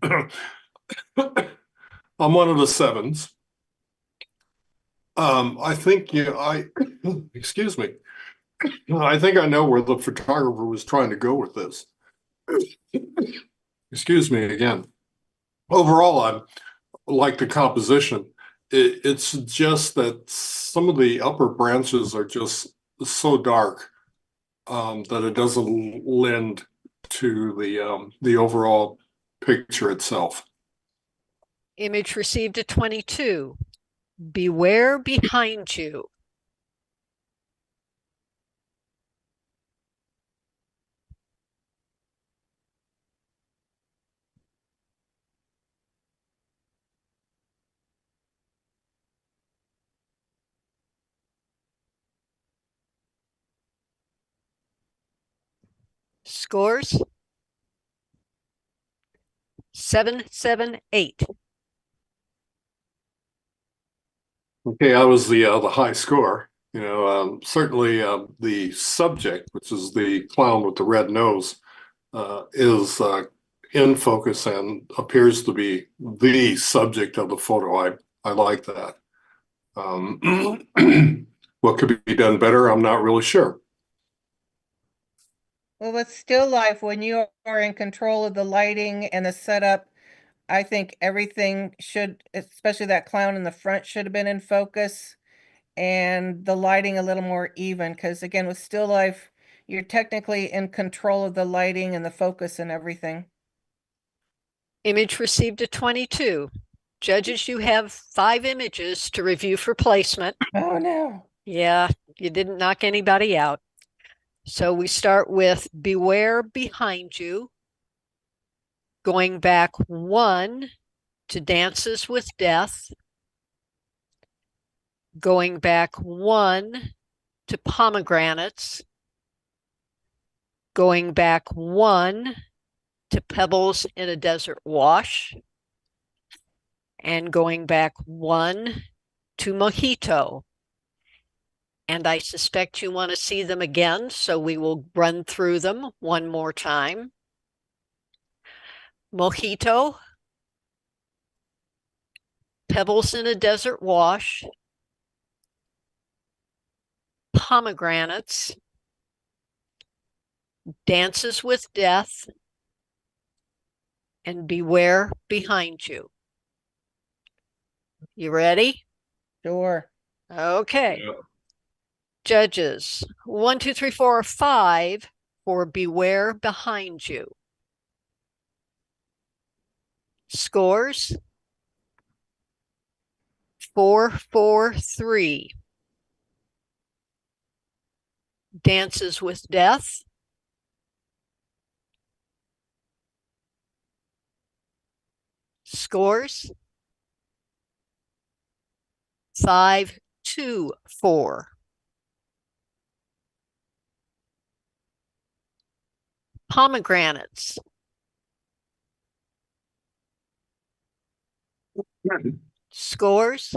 I'm one of the sevens. I think excuse me. I think I know where the photographer was trying to go with this. Excuse me again. Overall, I like the composition. It's just that some of the upper branches are just so dark that it doesn't lend to the overall picture itself. Image received a 22. Beware behind you. Scores? 778. Okay, I was the high score. Certainly the subject, which is the clown with the red nose, is in focus and appears to be the subject of the photo. I like that. What could be done better? I'm not really sure. Well, with still life, when you are in control of the lighting and the setup, I think everything should, especially that clown in the front, should have been in focus, and the lighting a little more even. Because again, with still life, you're technically in control of the lighting and the focus and everything. Image received a 22. Judges, you have 5 images to review for placement. Oh no. Yeah, you didn't knock anybody out. So we start with Beware Behind You, going back 1 to Dances with Death, going back 1 to Pomegranates, going back 1 to Pebbles in a Desert Wash, and going back 1 to Mojito. And I suspect you want to see them again, so we will run through them one more time. Mojito, Pebbles in a Desert Wash, Pomegranates, Dances with Death, and Beware Behind You. You ready? Sure. Okay. Yeah. Judges, 1, 2, 3, 4, 5 for Beware Behind You. Scores 4, 4, 3. Dances with Death. Scores 5, 2, 4. Pomegranates. Scores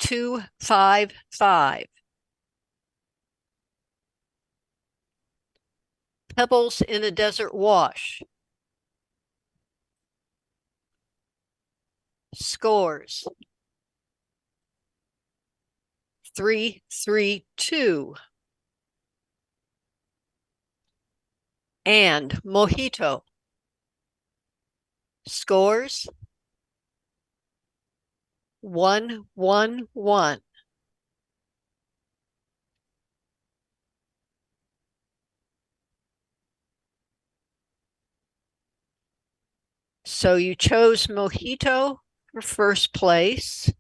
2, 5, 5. Pebbles in a Desert Wash. Scores 3, 3, 2. And Mojito. Scores 1, 1, 1. So you chose Mojito for first place.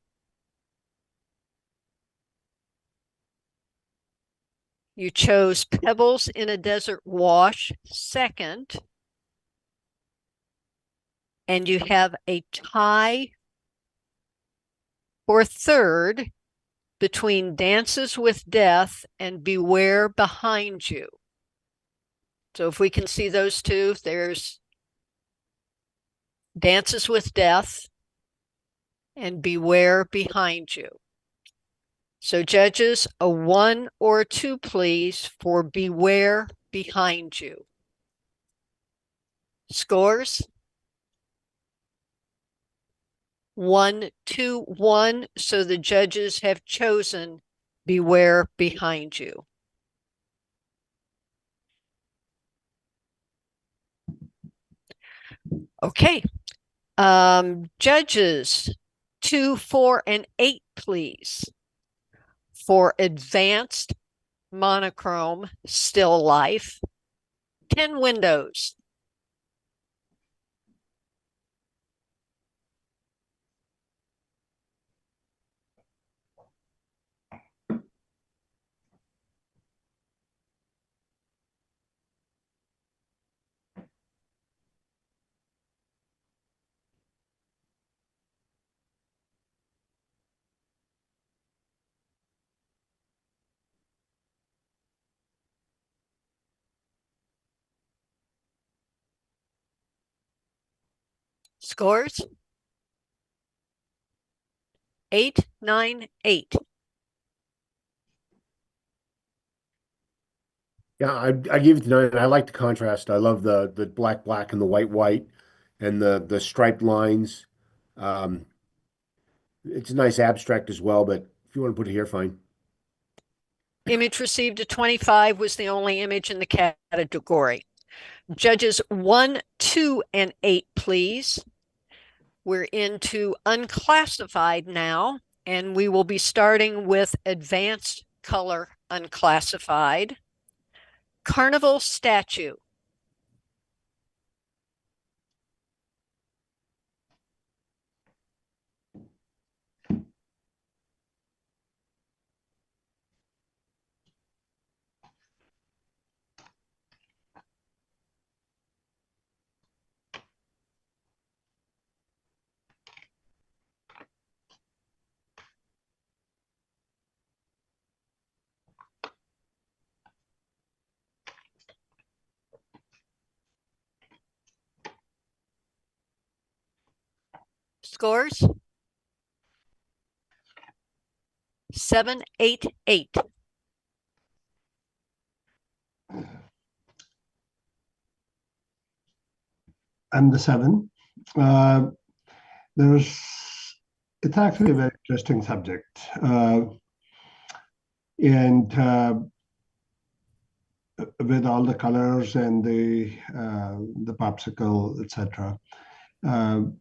You chose Pebbles in a Desert Wash second. And you have a tie for third between Dances with Death and Beware Behind You. So if we can see those two, there's Dances with Death and Beware Behind You. So judges, a 1 or 2, please, for Beware Behind You. Scores 1, 2, 1. So the judges have chosen Beware Behind You. Okay. Judges 2, 4, and 8, please, for Advanced Monochrome Still Life. 10 windows. Scores 8, 9, 8. Yeah, I give it to 9. I like the contrast. I love the black black and the white and the striped lines. It's a nice abstract as well, but if you want to put it here, fine. Image received a 25 was the only image in the category. Judges 1, 2, and 8, please. We're into unclassified now, and we will be starting with Advanced Color Unclassified. Carnival Statue. Scores 7, 8, 8. I'm the 7. There's it's actually a very interesting subject. And with all the colors and the popsicle, etc. And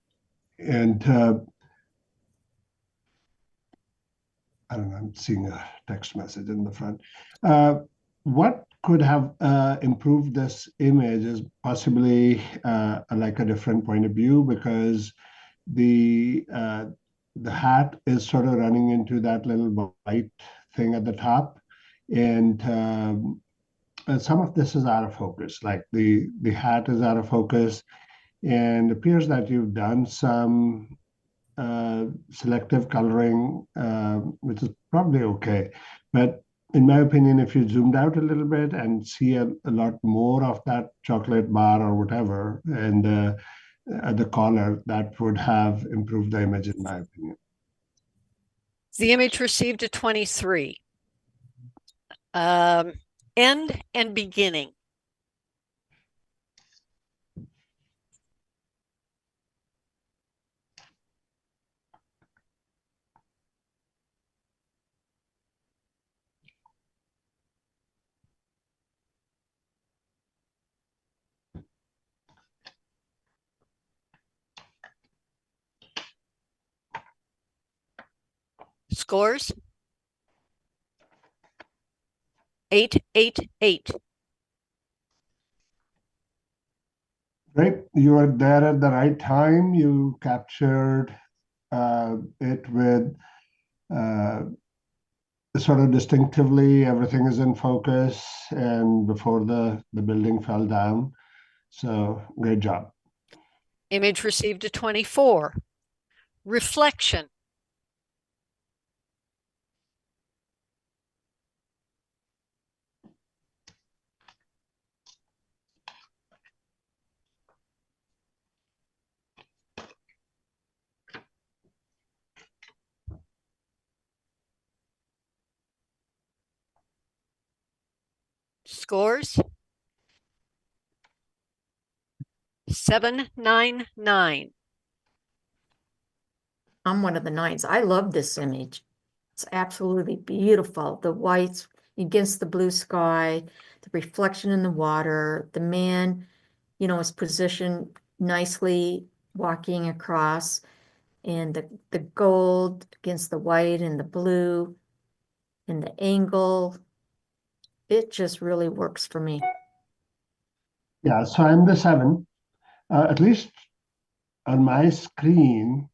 I don't know, I'm seeing a text message in the front. What could have improved this image is possibly like a different point of view, because the hat is sort of running into that little white thing at the top, and some of this is out of focus. Like the hat is out of focus, and it appears that you've done some selective coloring, which is probably okay. But in my opinion, if you zoomed out a little bit and see a lot more of that chocolate bar or whatever, and at the collar, that would have improved the image, in my opinion. The image received a 23. End and beginning. Scores? 8, 8, 8. Great. You were there at the right time. You captured it with sort of distinctively. Everything is in focus, and before the building fell down. So great job. Image received a 24. Reflection. Scores? 7, 9, 9. I'm one of the 9s. I love this image. It's absolutely beautiful. The whites against the blue sky, the reflection in the water, the man, is positioned nicely walking across, and the gold against the white and the blue and the angle. It just really works for me. Yeah, so I'm the 7. At least on my screen,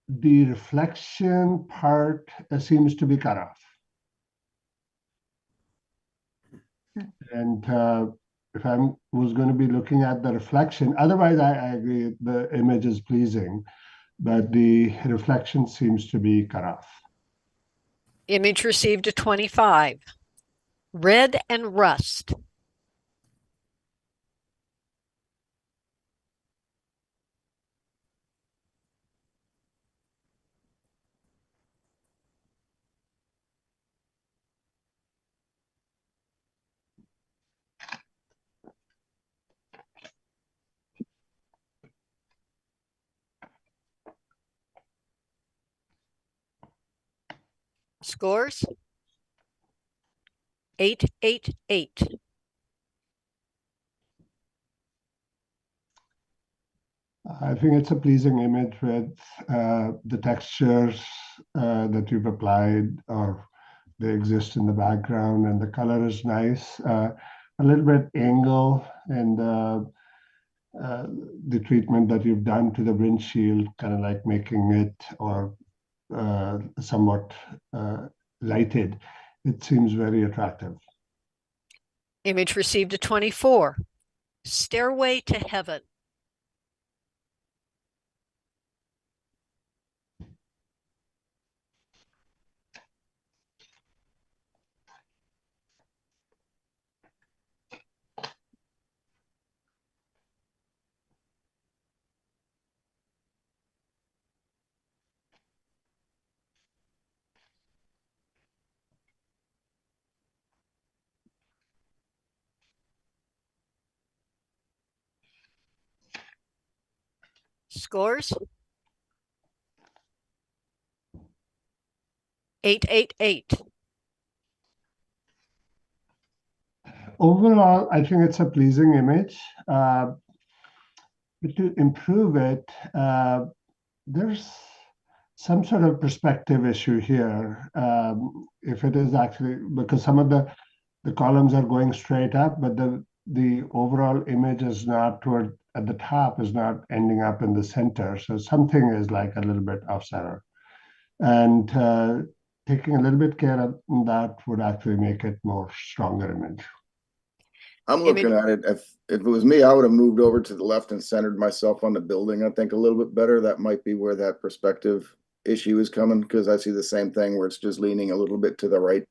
the reflection part seems to be cut off. And if I was going to be looking at the reflection, otherwise I agree the image is pleasing, but the reflection seems to be cut off. Image received a 25. Red and rust. Scores? 8, 8, 8. I think it's a pleasing image with the textures that you've applied, or they exist in the background, and the color is nice. A little bit angle, and the treatment that you've done to the windshield, kind of like making it or somewhat lighted. It seems very attractive. Image received a 24. Stairway to heaven. Scores? 888. Overall, I think it's a pleasing image. But to improve it, there's some sort of perspective issue here. If it is actually, because some of the columns are going straight up, but the overall image is not toward at the top, is not ending up in the center. So something is like a little bit off center. And taking a little bit care of that would actually make it more stronger image. I'm looking at it. If it was me, I would have moved over to the left and centered myself on the building, I think, a little bit better. That might be where that perspective issue is coming, because I see the same thing where it's just leaning a little bit to the right.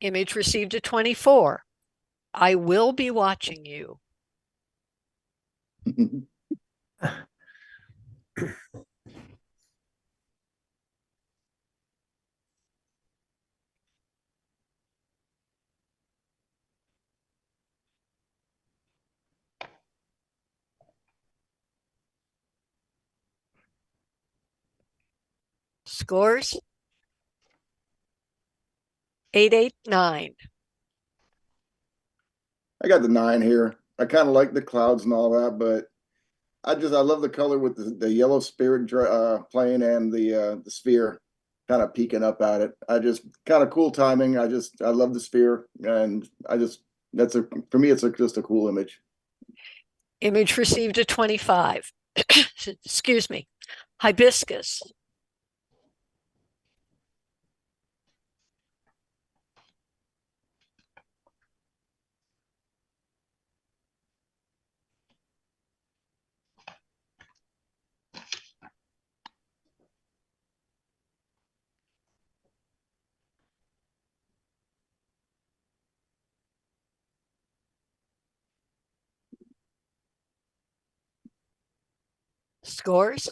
Image received a 24. I will be watching you. Scores? 889. I got the 9 here. I kind of like the clouds and all that, but I love the color with the yellow spirit playing and the sphere kind of peeking up at it. I just kind of cool timing. I love the sphere, and for me it's just a cool image. Image received a 25. Excuse me. Hibiscus. Scores?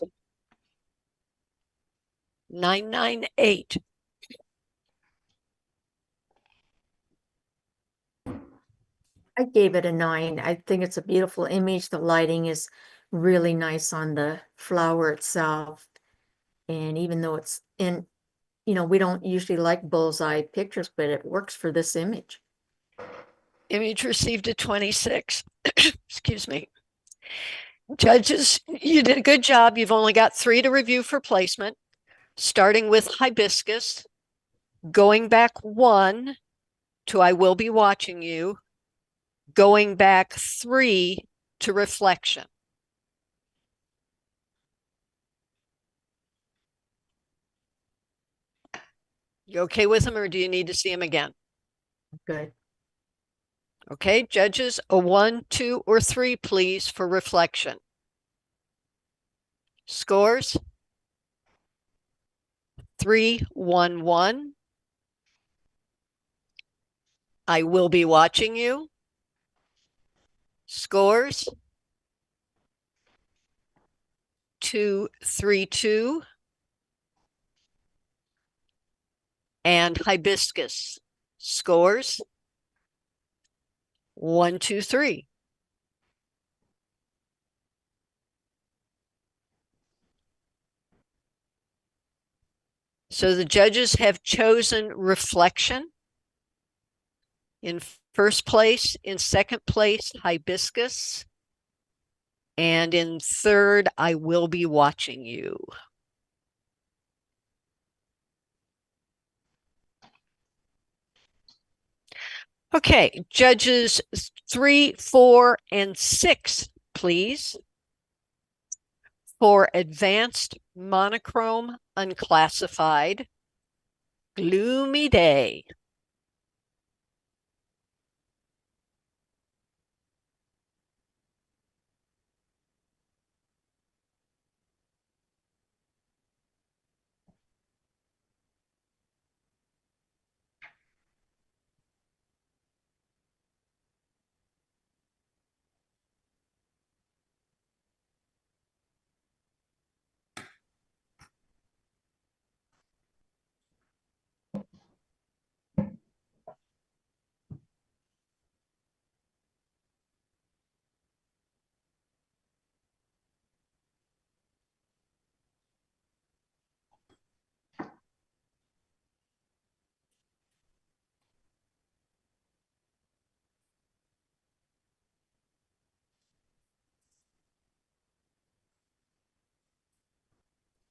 998. I gave it a 9. I think it's a beautiful image. The lighting is really nice on the flower itself. And even though it's in, we don't usually like bullseye pictures, but it works for this image. Image received a 26. Excuse me. Judges, you did a good job. You've only got 3 to review for placement, starting with hibiscus, going back 1 to I will be watching you, going back 3 to reflection. You okay with them, or do you need to see them again? Good. Okay, judges, a 1, 2, or 3, please, for reflection. Scores? 311. I will be watching you. Scores? 232. And hibiscus. Scores? 123. So the judges have chosen reflection in first place, in second place, hibiscus, and in third, I will be watching you. Okay, judges 3, 4, and 6, please. For advanced monochrome unclassified, gloomy day.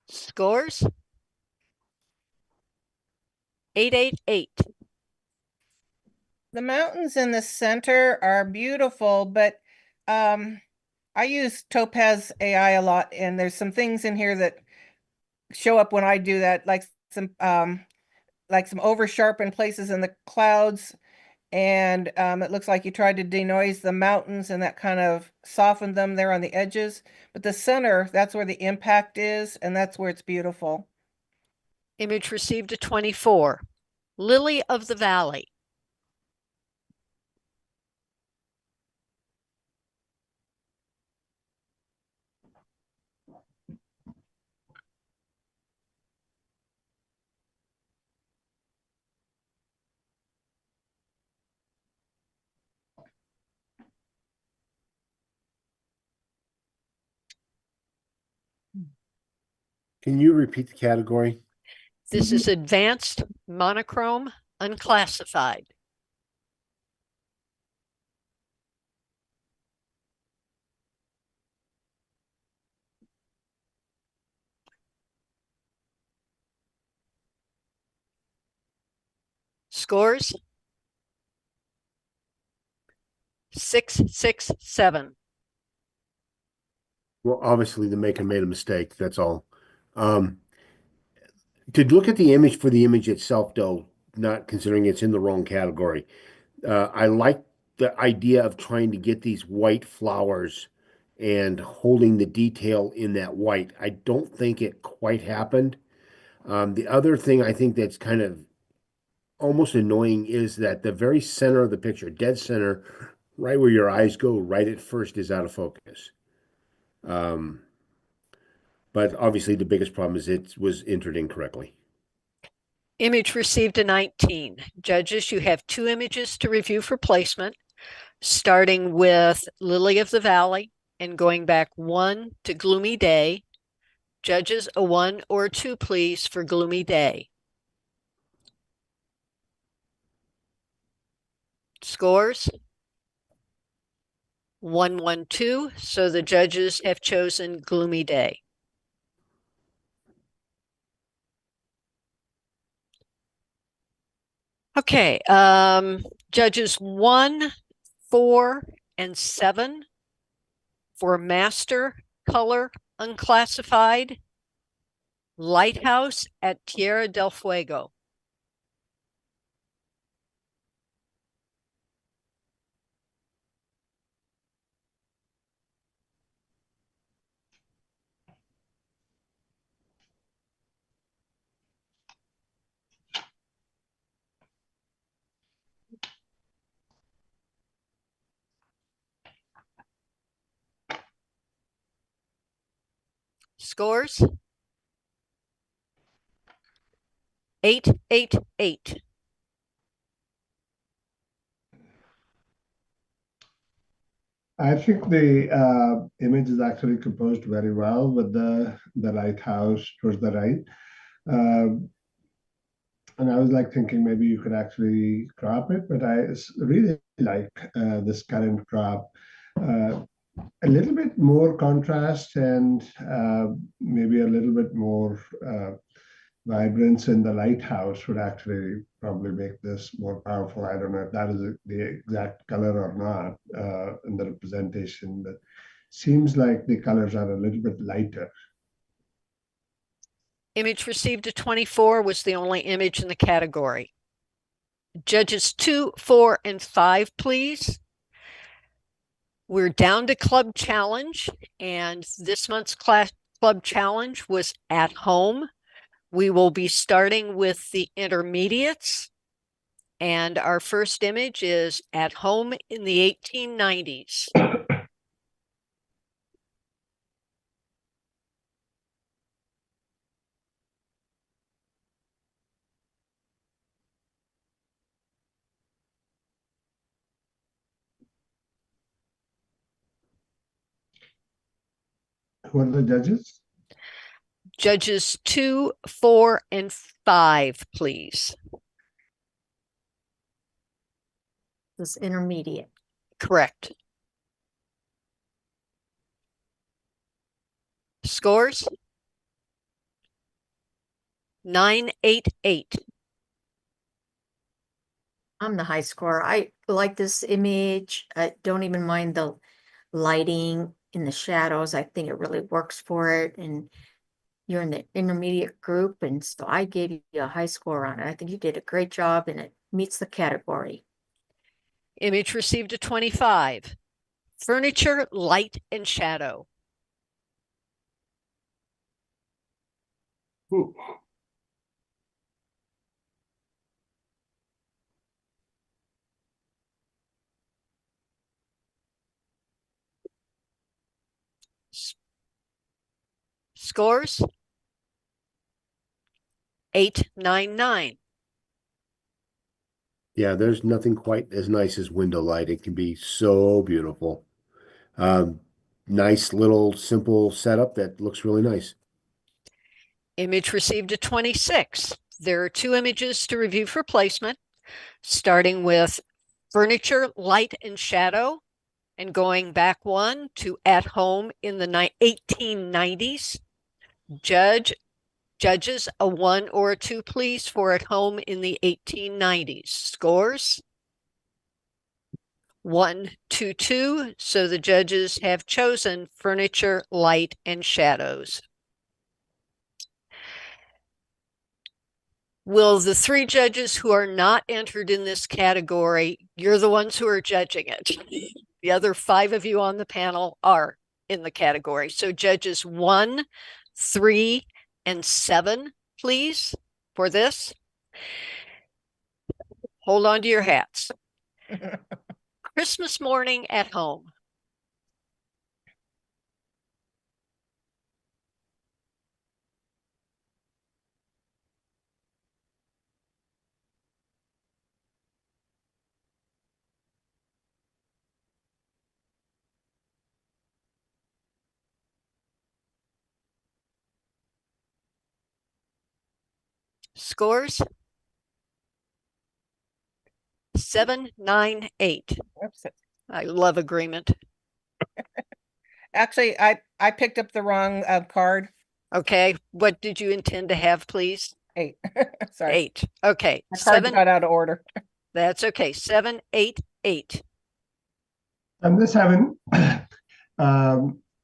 Scores? 888. The mountains in the center are beautiful, but I use Topaz AI a lot, and there's some things in here that show up when I do that, like some over sharpened places in the clouds. And it looks like you tried to denoise the mountains and that kind of softened them there on the edges. But the center, that's where the impact is, and that's where it's beautiful. Image received a 24. Lily of the Valley. Can you repeat the category? This is advanced monochrome unclassified. Scores? 667. Well, obviously the maker made a mistake. That's all. To look at the image for the image itself, though, not considering it's in the wrong category, I like the idea of trying to get these white flowers and holding the detail in that white. I don't think it quite happened. The other thing I think that's kind of almost annoying is that the very center of the picture, dead center, right where your eyes go, right at first, is out of focus. But obviously the biggest problem is it was entered incorrectly. Image received a 19. Judges, you have 2 images to review for placement, starting with Lily of the Valley and going back 1 to Gloomy Day. Judges, a 1 or a 2, please, for Gloomy Day. Scores? 112. So the judges have chosen Gloomy Day. Okay, judges 1, 4, and 7 for Master Color Unclassified, Lighthouse at Tierra del Fuego. Scores? 888. I think the image is actually composed very well with the lighthouse towards the right. And I was like thinking maybe you could actually crop it, but really like this current crop. A little bit more contrast and maybe a little bit more vibrance in the lighthouse would actually probably make this more powerful. I don't know if that is the exact color or not in the representation, but seems like the colors are a little bit lighter. Image received a 24 was the only image in the category. Judges 2, 4, and 5, please. We're down to Club Challenge, and this month's Club Challenge was at home. We will be starting with the intermediates, and our first image is at home in the 1890s. Who are the judges? Judges 2, 4, and 5, please. This intermediate. Correct. Scores? 988. I'm the high score. I like this image. I don't even mind the lighting in the shadows. I think it really works for it. And you're in the intermediate group. And so I gave you a high score on it. I think you did a great job and it meets the category. Image received a 25. Furniture, light, and shadow. Ooh. Scores? 899. Yeah, there's nothing quite as nice as window light. It can be so beautiful. Um, Nice little simple setup that looks really nice. Image received a 26. There are 2 images to review for placement, starting with furniture, light, and shadow, and going back 1 to at home in the 1890s. Judges, a 1 or a 2, please, for at home in the 1890s. Scores? 1, 2, 2. So the judges have chosen furniture, light, and shadows. Will the 3 judges who are not entered in this category, you're the ones who are judging it. The other 5 of you on the panel are in the category. So judges 1, 3, and 7, please, for this. Hold on to your hats. Christmas morning at home. Scores? 798. Oops. I love agreement. Actually, I picked up the wrong card. Okay, what did you intend to have, please? 8. Sorry. 8. Okay, My card 7. got out of order. That's okay. 788. And this having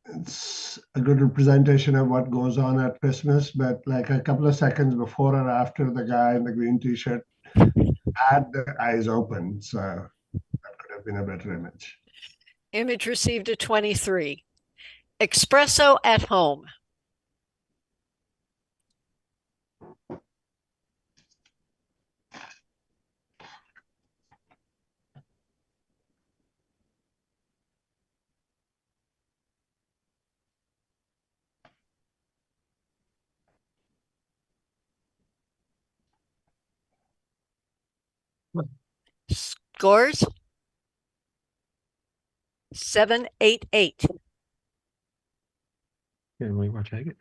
it's a good representation of what goes on at Christmas, but like a couple of seconds before or after the guy in the green t-shirt had the eyes open. So that could have been a better image. Image received a 23. Espresso at home. Scores? 788. Can we watch it?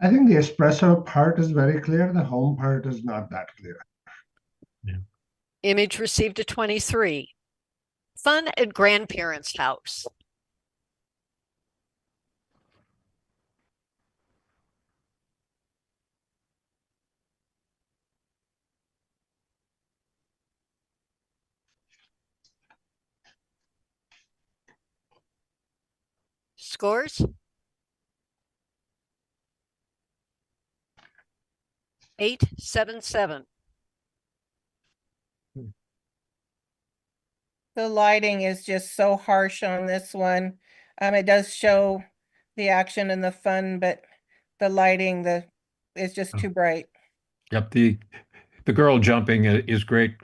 I think the espresso part is very clear. The home part is not that clear. Image received a 23. Fun at grandparents' house. Scores? 877. The lighting is just so harsh on this one. It does show the action and the fun, but the lighting is just too bright. Yep, the girl jumping is great,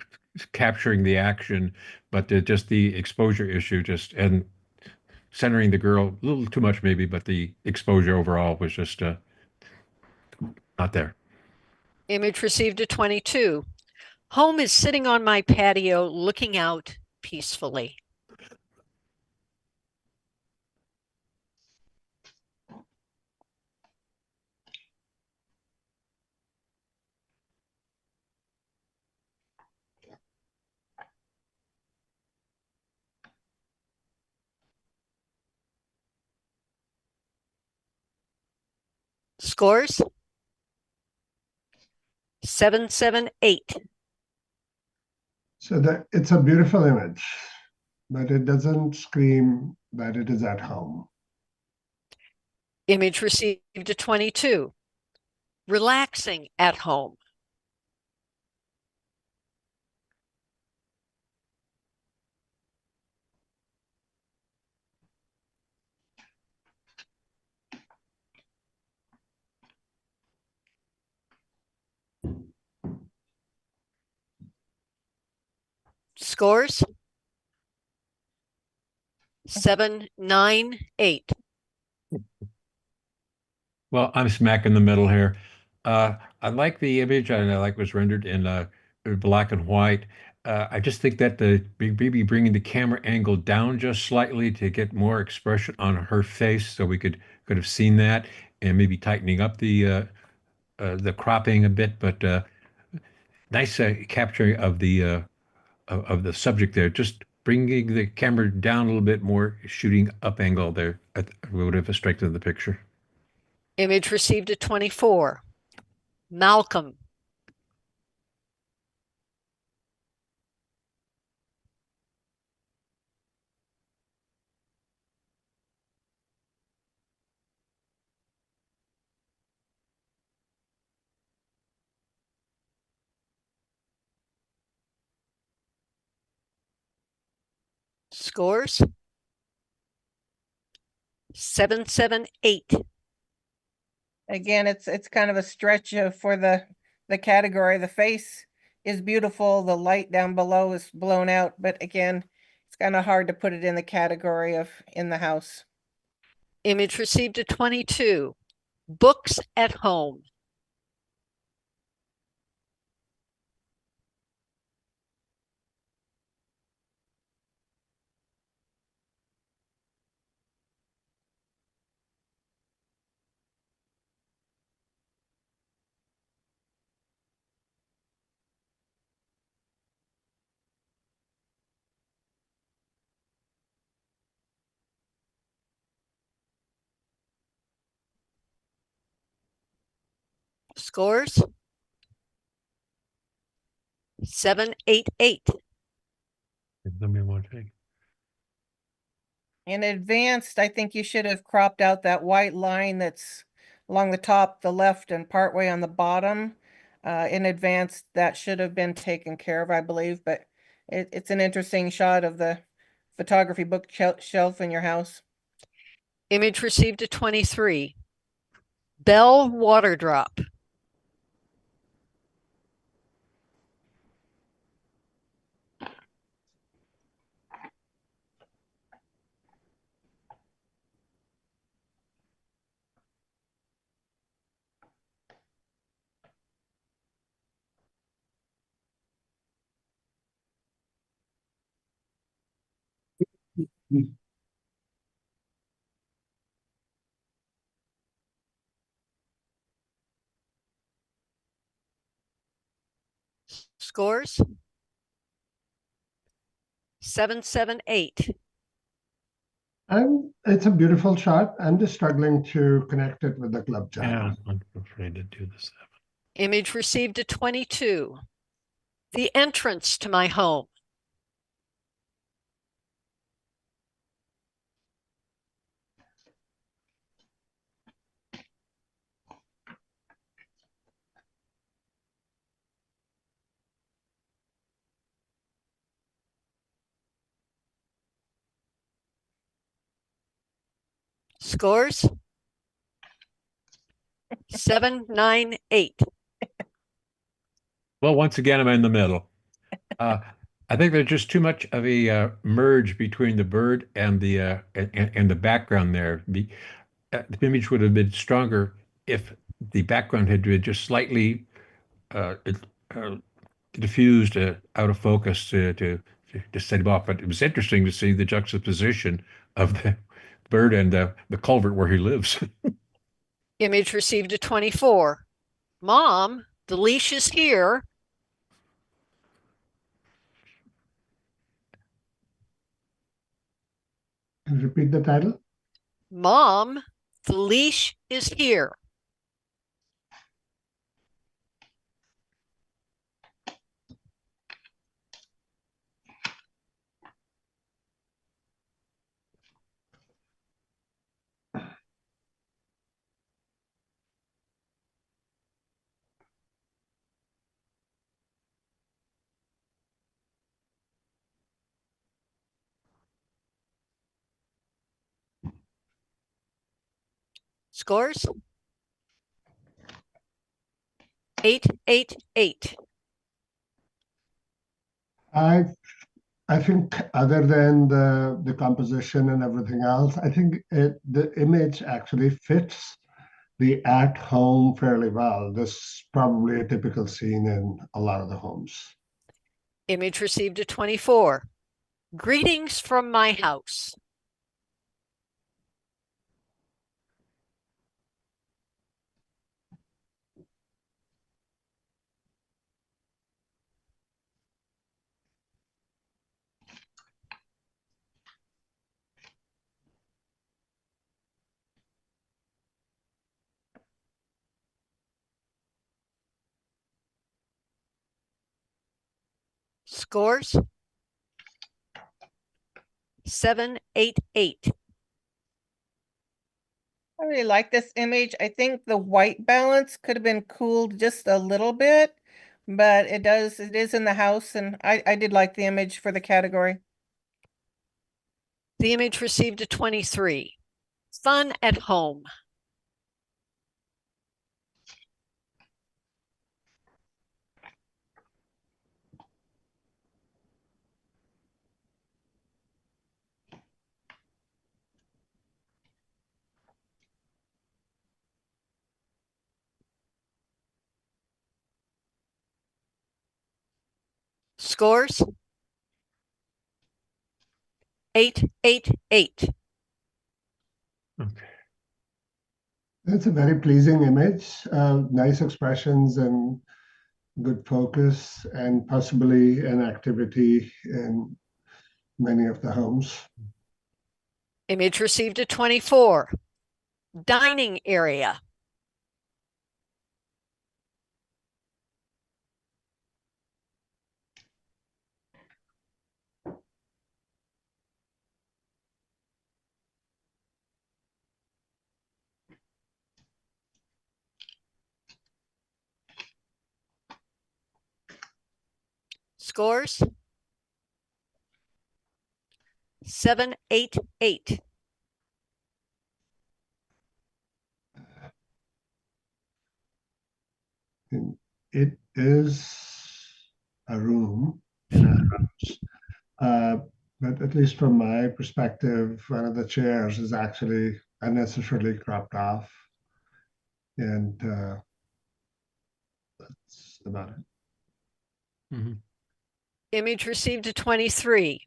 capturing the action, but just the exposure issue and centering the girl a little too much maybe, but the exposure overall was just not there. Image received a 22. Home is sitting on my patio looking out peacefully. Scores? 778. So that it's a beautiful image, but it doesn't scream that it is at home. Image received a 22. Relaxing at home. Scores? 798. Well, I'm smack in the middle here. I like the image and I like what's rendered in black and white. I just think that maybe bringing the camera angle down just slightly to get more expression on her face, so we could have seen that, and maybe tightening up the cropping a bit. But nice capturing of the subject there. Just bringing the camera down a little bit more, shooting up angle there, would have strengthened the picture. Image received a 24. Malcolm. Scores? 778. Again, it's kind of a stretch for the category. The face is beautiful. The light down below is blown out, but again, it's kind of hard to put it in the category of in the house. Image received a 22. Books at home. Scores? 788. Let me one thing. In advanced, I think you should have cropped out that white line that's along the top, the left, and partway on the bottom. In advanced, that should have been taken care of, I believe, but it's an interesting shot of the photography book shelf in your house. Image received a 23. Bell water drop. Scores? 778. It's a beautiful shot. I'm just struggling to connect it with the club Yeah, channel. I'm afraid to do this. Image received a 22. The entrance to my home. Scores? 798. Well, once again, I'm in the middle. I think there's just too much of a merge between the bird and the background there. The image would have been stronger if the background had been just slightly uh, uh, diffused, out of focus to set him off. But it was interesting to see the juxtaposition of the bird and the culvert where he lives. Image received a 24. Mom, the leash is here. Can you repeat the title? Mom, the leash is here. Scores? 888. I think other than the composition and everything else, I think the image actually fits the at home fairly well. This is probably a typical scene in a lot of the homes. Image received a 24. Greetings from my house. Scores? 788. I really like this image. I think the white balance could have been cooled just a little bit, but it is in the house, and I did like the image for the category. The image received a 23. Fun at home. Scores? 888. Okay. It's a very pleasing image, nice expressions and good focus, and possibly an activity in many of the homes. Image received a 24. Dining area. Scores? 788. And it is a room in a house. But at least from my perspective, one of the chairs is actually unnecessarily cropped off. And that's about it. Mm-hmm. Image received a 23.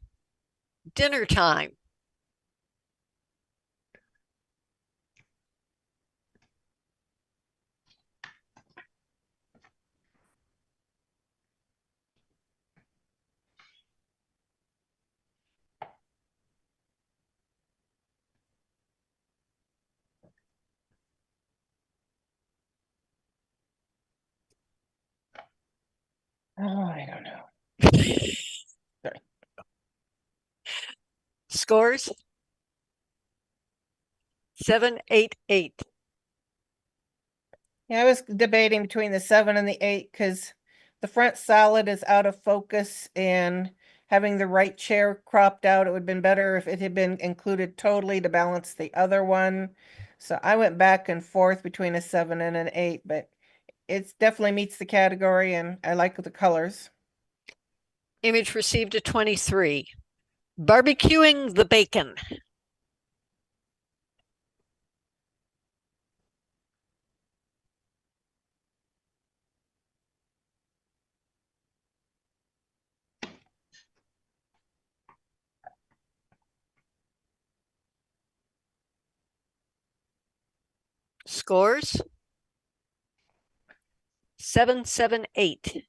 Dinner time. Oh, I don't know. Sorry. Scores? 788. Yeah, I was debating between the 7 and the 8 because the front salad is out of focus, and having the right chair cropped out, it would have been better if it had been included totally to balance the other one. So I went back and forth between a 7 and an 8, but it definitely meets the category, and I like the colors. Image received a 23. Barbecuing the bacon. Scores? 778.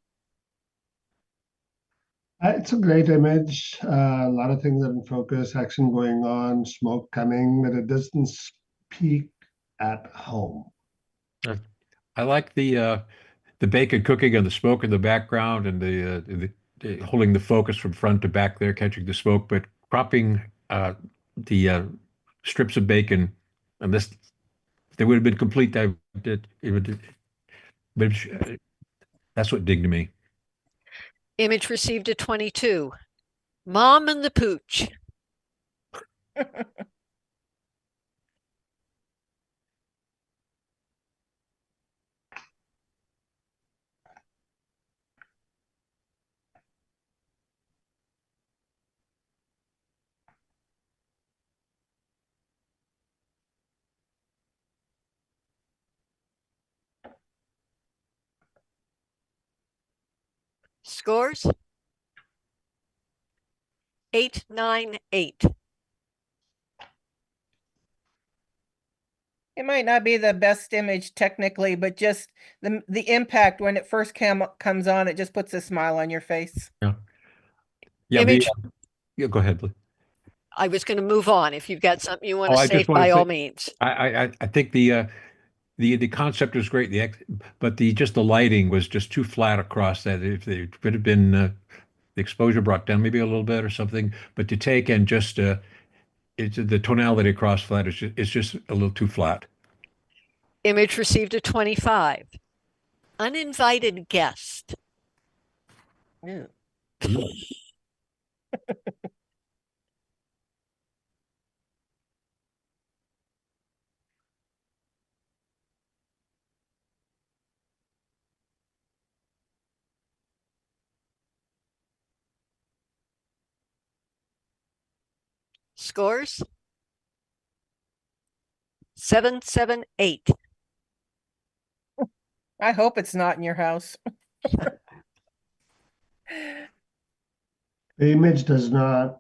It's a great image. A lot of things are in focus, action going on, smoke coming, but it doesn't speak at home. I like the bacon cooking and the smoke in the background, and the holding the focus from front to back there, catching the smoke, but cropping the strips of bacon, and this they would have been complete. But that's what digged me. Image received a 22. Mom and the Pooch. Scores? 898. It might not be the best image technically, but just the impact when it first comes on, it just puts a smile on your face. Yeah, Image. Yeah, go ahead, please. I was going to move on. If you've got something you want Oh, to I say, just wanna by say- all means. I think the concept was great. But just the lighting was just too flat across that. If it could have been the exposure brought down maybe a little bit or something, but to take and just it's the tonality across flat is just a little too flat. Image received a 25. Uninvited guest. Ew. Scores? 778. I hope it's not in your house. The image does not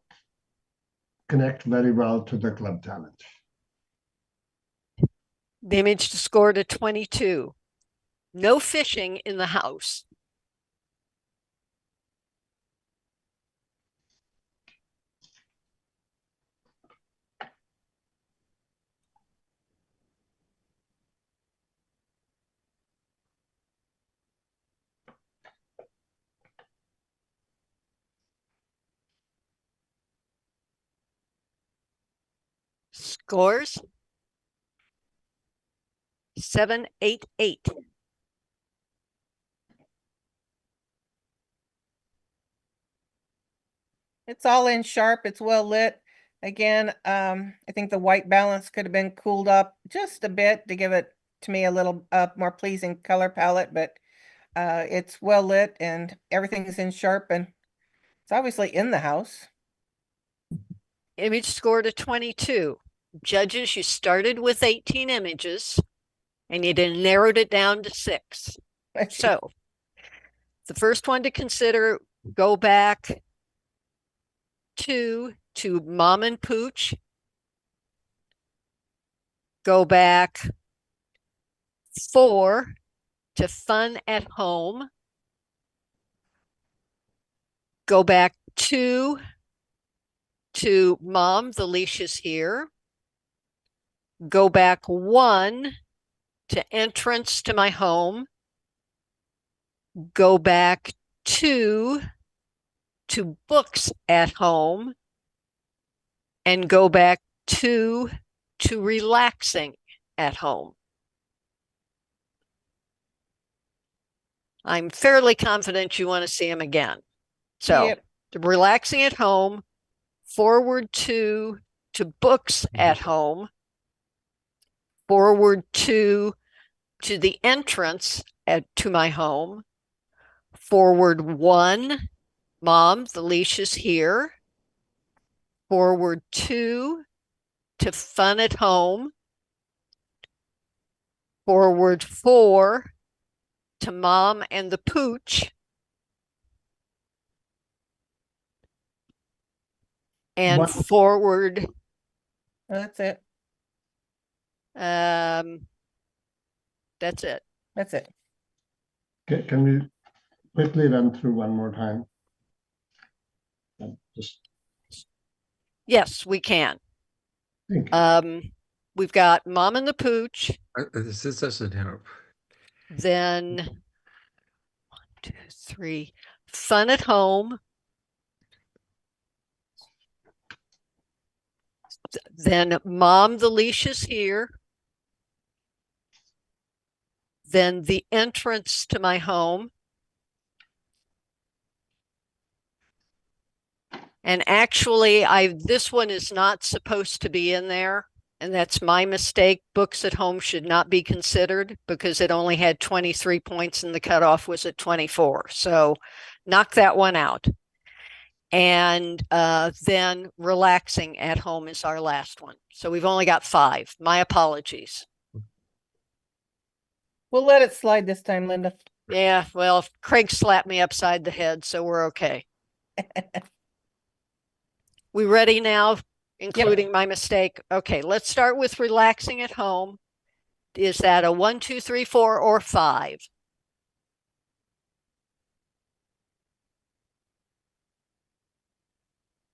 connect very well to the club talent. The image scored a 22. No fishing in the house. Scores? 788. It's all in sharp. It's well lit. Again, I think the white balance could have been cooled up just a bit to give it, to me, a little more pleasing color palette, but it's well lit and everything is in sharp and it's obviously in the house. Image scored a 22. Judges, you started with 18 images and you then narrowed it down to 6. So the first one to consider, go back to Mom and Pooch. Go back 4 to Fun at Home. Go back 2 to Mom, the leash is here. Go back 1 to Entrance to My Home. Go back 2 to Books at Home. And go back 2 to Relaxing at Home. I'm fairly confident you want to see them again. So Yep. the Relaxing at Home, forward 2 to Books at Home, forward 2 to the Entrance to My Home, forward 1, Mom, the leash is here, forward 2 to Fun at Home, forward 4 to Mom and the Pooch, and What- forward That's it. that's it. That's it. Can we quickly run through one more time? Just Yes, we can. think. We've got Mom and the Pooch, This doesn't help. then 1, 2, 3, Fun at Home, then Mom, the leash is here, then the Entrance to My Home, and actually this one is not supposed to be in there, and that's my mistake. Books at Home should not be considered because it only had 23 points and the cutoff was at 24. So knock that one out. And then Relaxing at Home is our last one. So we've only got 5. My apologies. We'll let it slide this time, Linda. Yeah, well, Craig slapped me upside the head, so we're okay. We ready now, including my mistake? Okay, let's start with relaxing at home. Is that a 1, 2, 3, 4, or 5?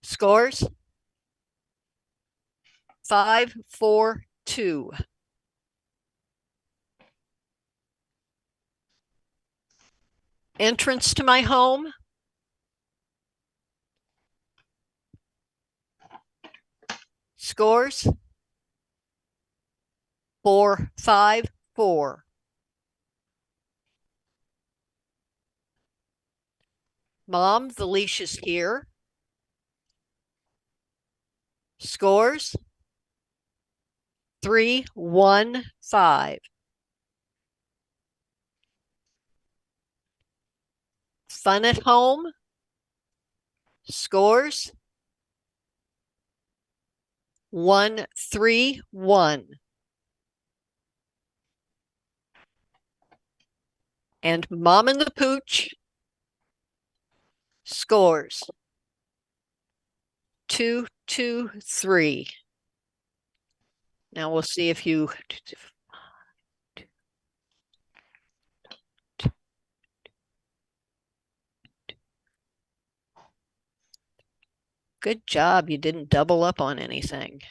Scores? 5, 4, 2. Entrance to my home? Scores? 4, 5, 4. Mom, the leash is here. Scores? 3, 1, 5. Fun at home? Scores? 1, 3, 1. And Mom and the Pooch? Scores? 2, 2, 3. Now we'll see if you. Good job. You didn't double up on anything.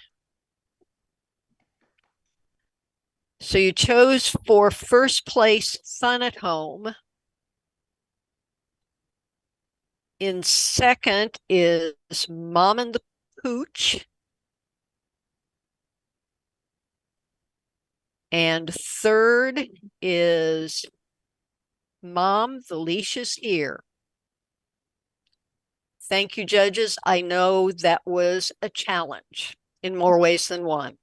So you chose for first place Fun at Home. In second is Mom and the Pooch. And third is Mom, the leash is here. Thank you, judges. I know that was a challenge in more ways than one.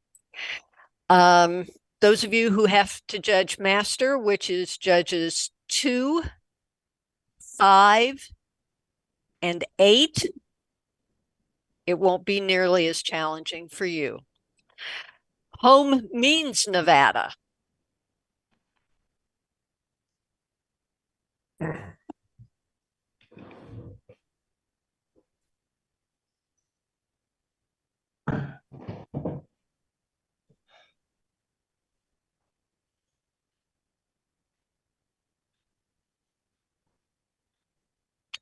Those of you who have to judge master, which is judges 2, 5, and 8, it won't be nearly as challenging for you. Home means Nevada.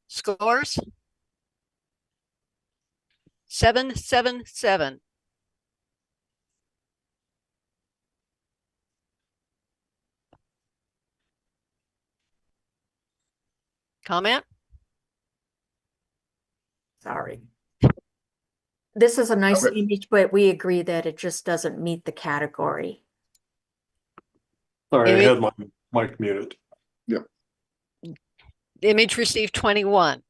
Scores? 7, 7, 7. Comment? Sorry. This is a nice Okay. image, but we agree that it just doesn't meet the category. Sorry, I Image- had my mic muted. Image received 21.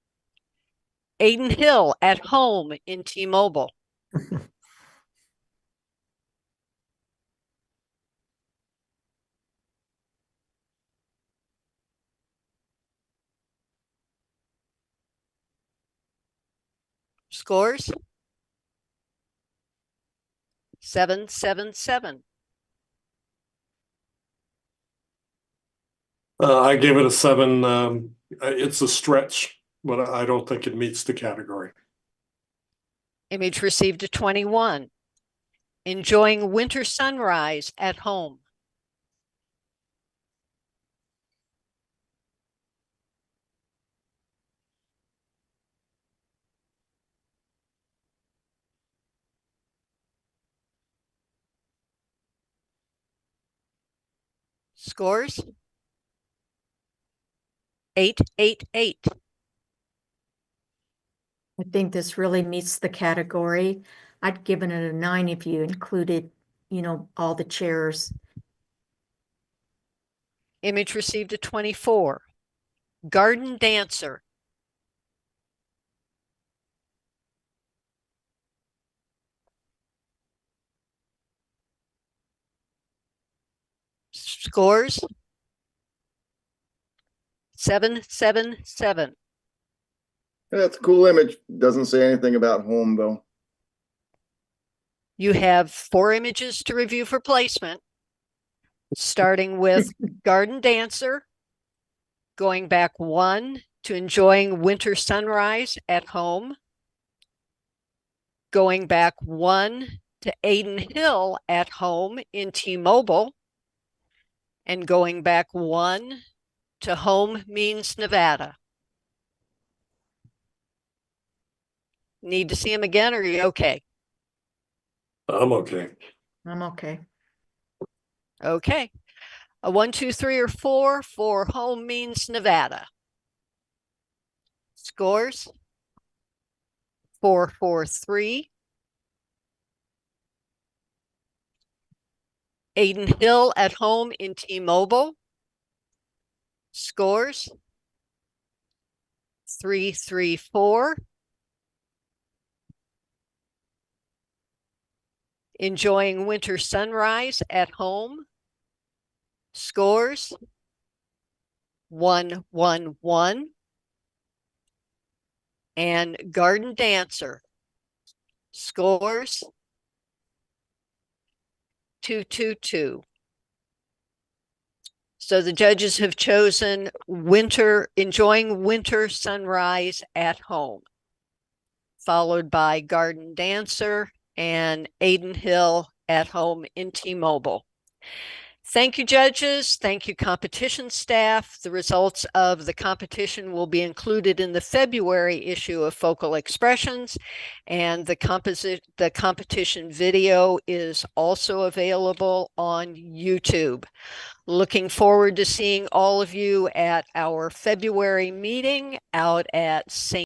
Aiden Hill at home in T-Mobile. Scores? 7, 7, 7. I gave it a 7. It's a stretch, but I don't think it meets the category. Image received a 21. Enjoying winter sunrise at home. Scores? 8, 8, 8. I think this really meets the category. I'd given it a 9 if you included, all the chairs. Image received a 24. Garden dancer. Scores? 7, 7, 7. That's a cool image. Doesn't say anything about home though. You have 4 images to review for placement, starting with Garden Dancer, Going back 1 to enjoying winter sunrise at home. Going back 1 to Aiden Hill at home in T-Mobile. And going back 1 to home means Nevada. Need to see him again, or are you okay? I'm okay. I'm okay. Okay. A 1, 2, 3, or 4 for home means Nevada. Scores 4, 4, 3. Aiden Hill at home in T-Mobile. Scores 3, 3, 4. Enjoying winter sunrise at home. Scores 1, 1, 1. And Garden Dancer. Scores 2, 2, 2. So the judges have chosen enjoying winter sunrise at home, followed by Garden Dancer and Aiden Hill at home in T-Mobile. Thank you, judges. Thank you, competition staff. The results of the competition will be included in the February issue of Focal Expressions, and the competition video is also available on YouTube. Looking forward to seeing all of you at our February meeting out at St.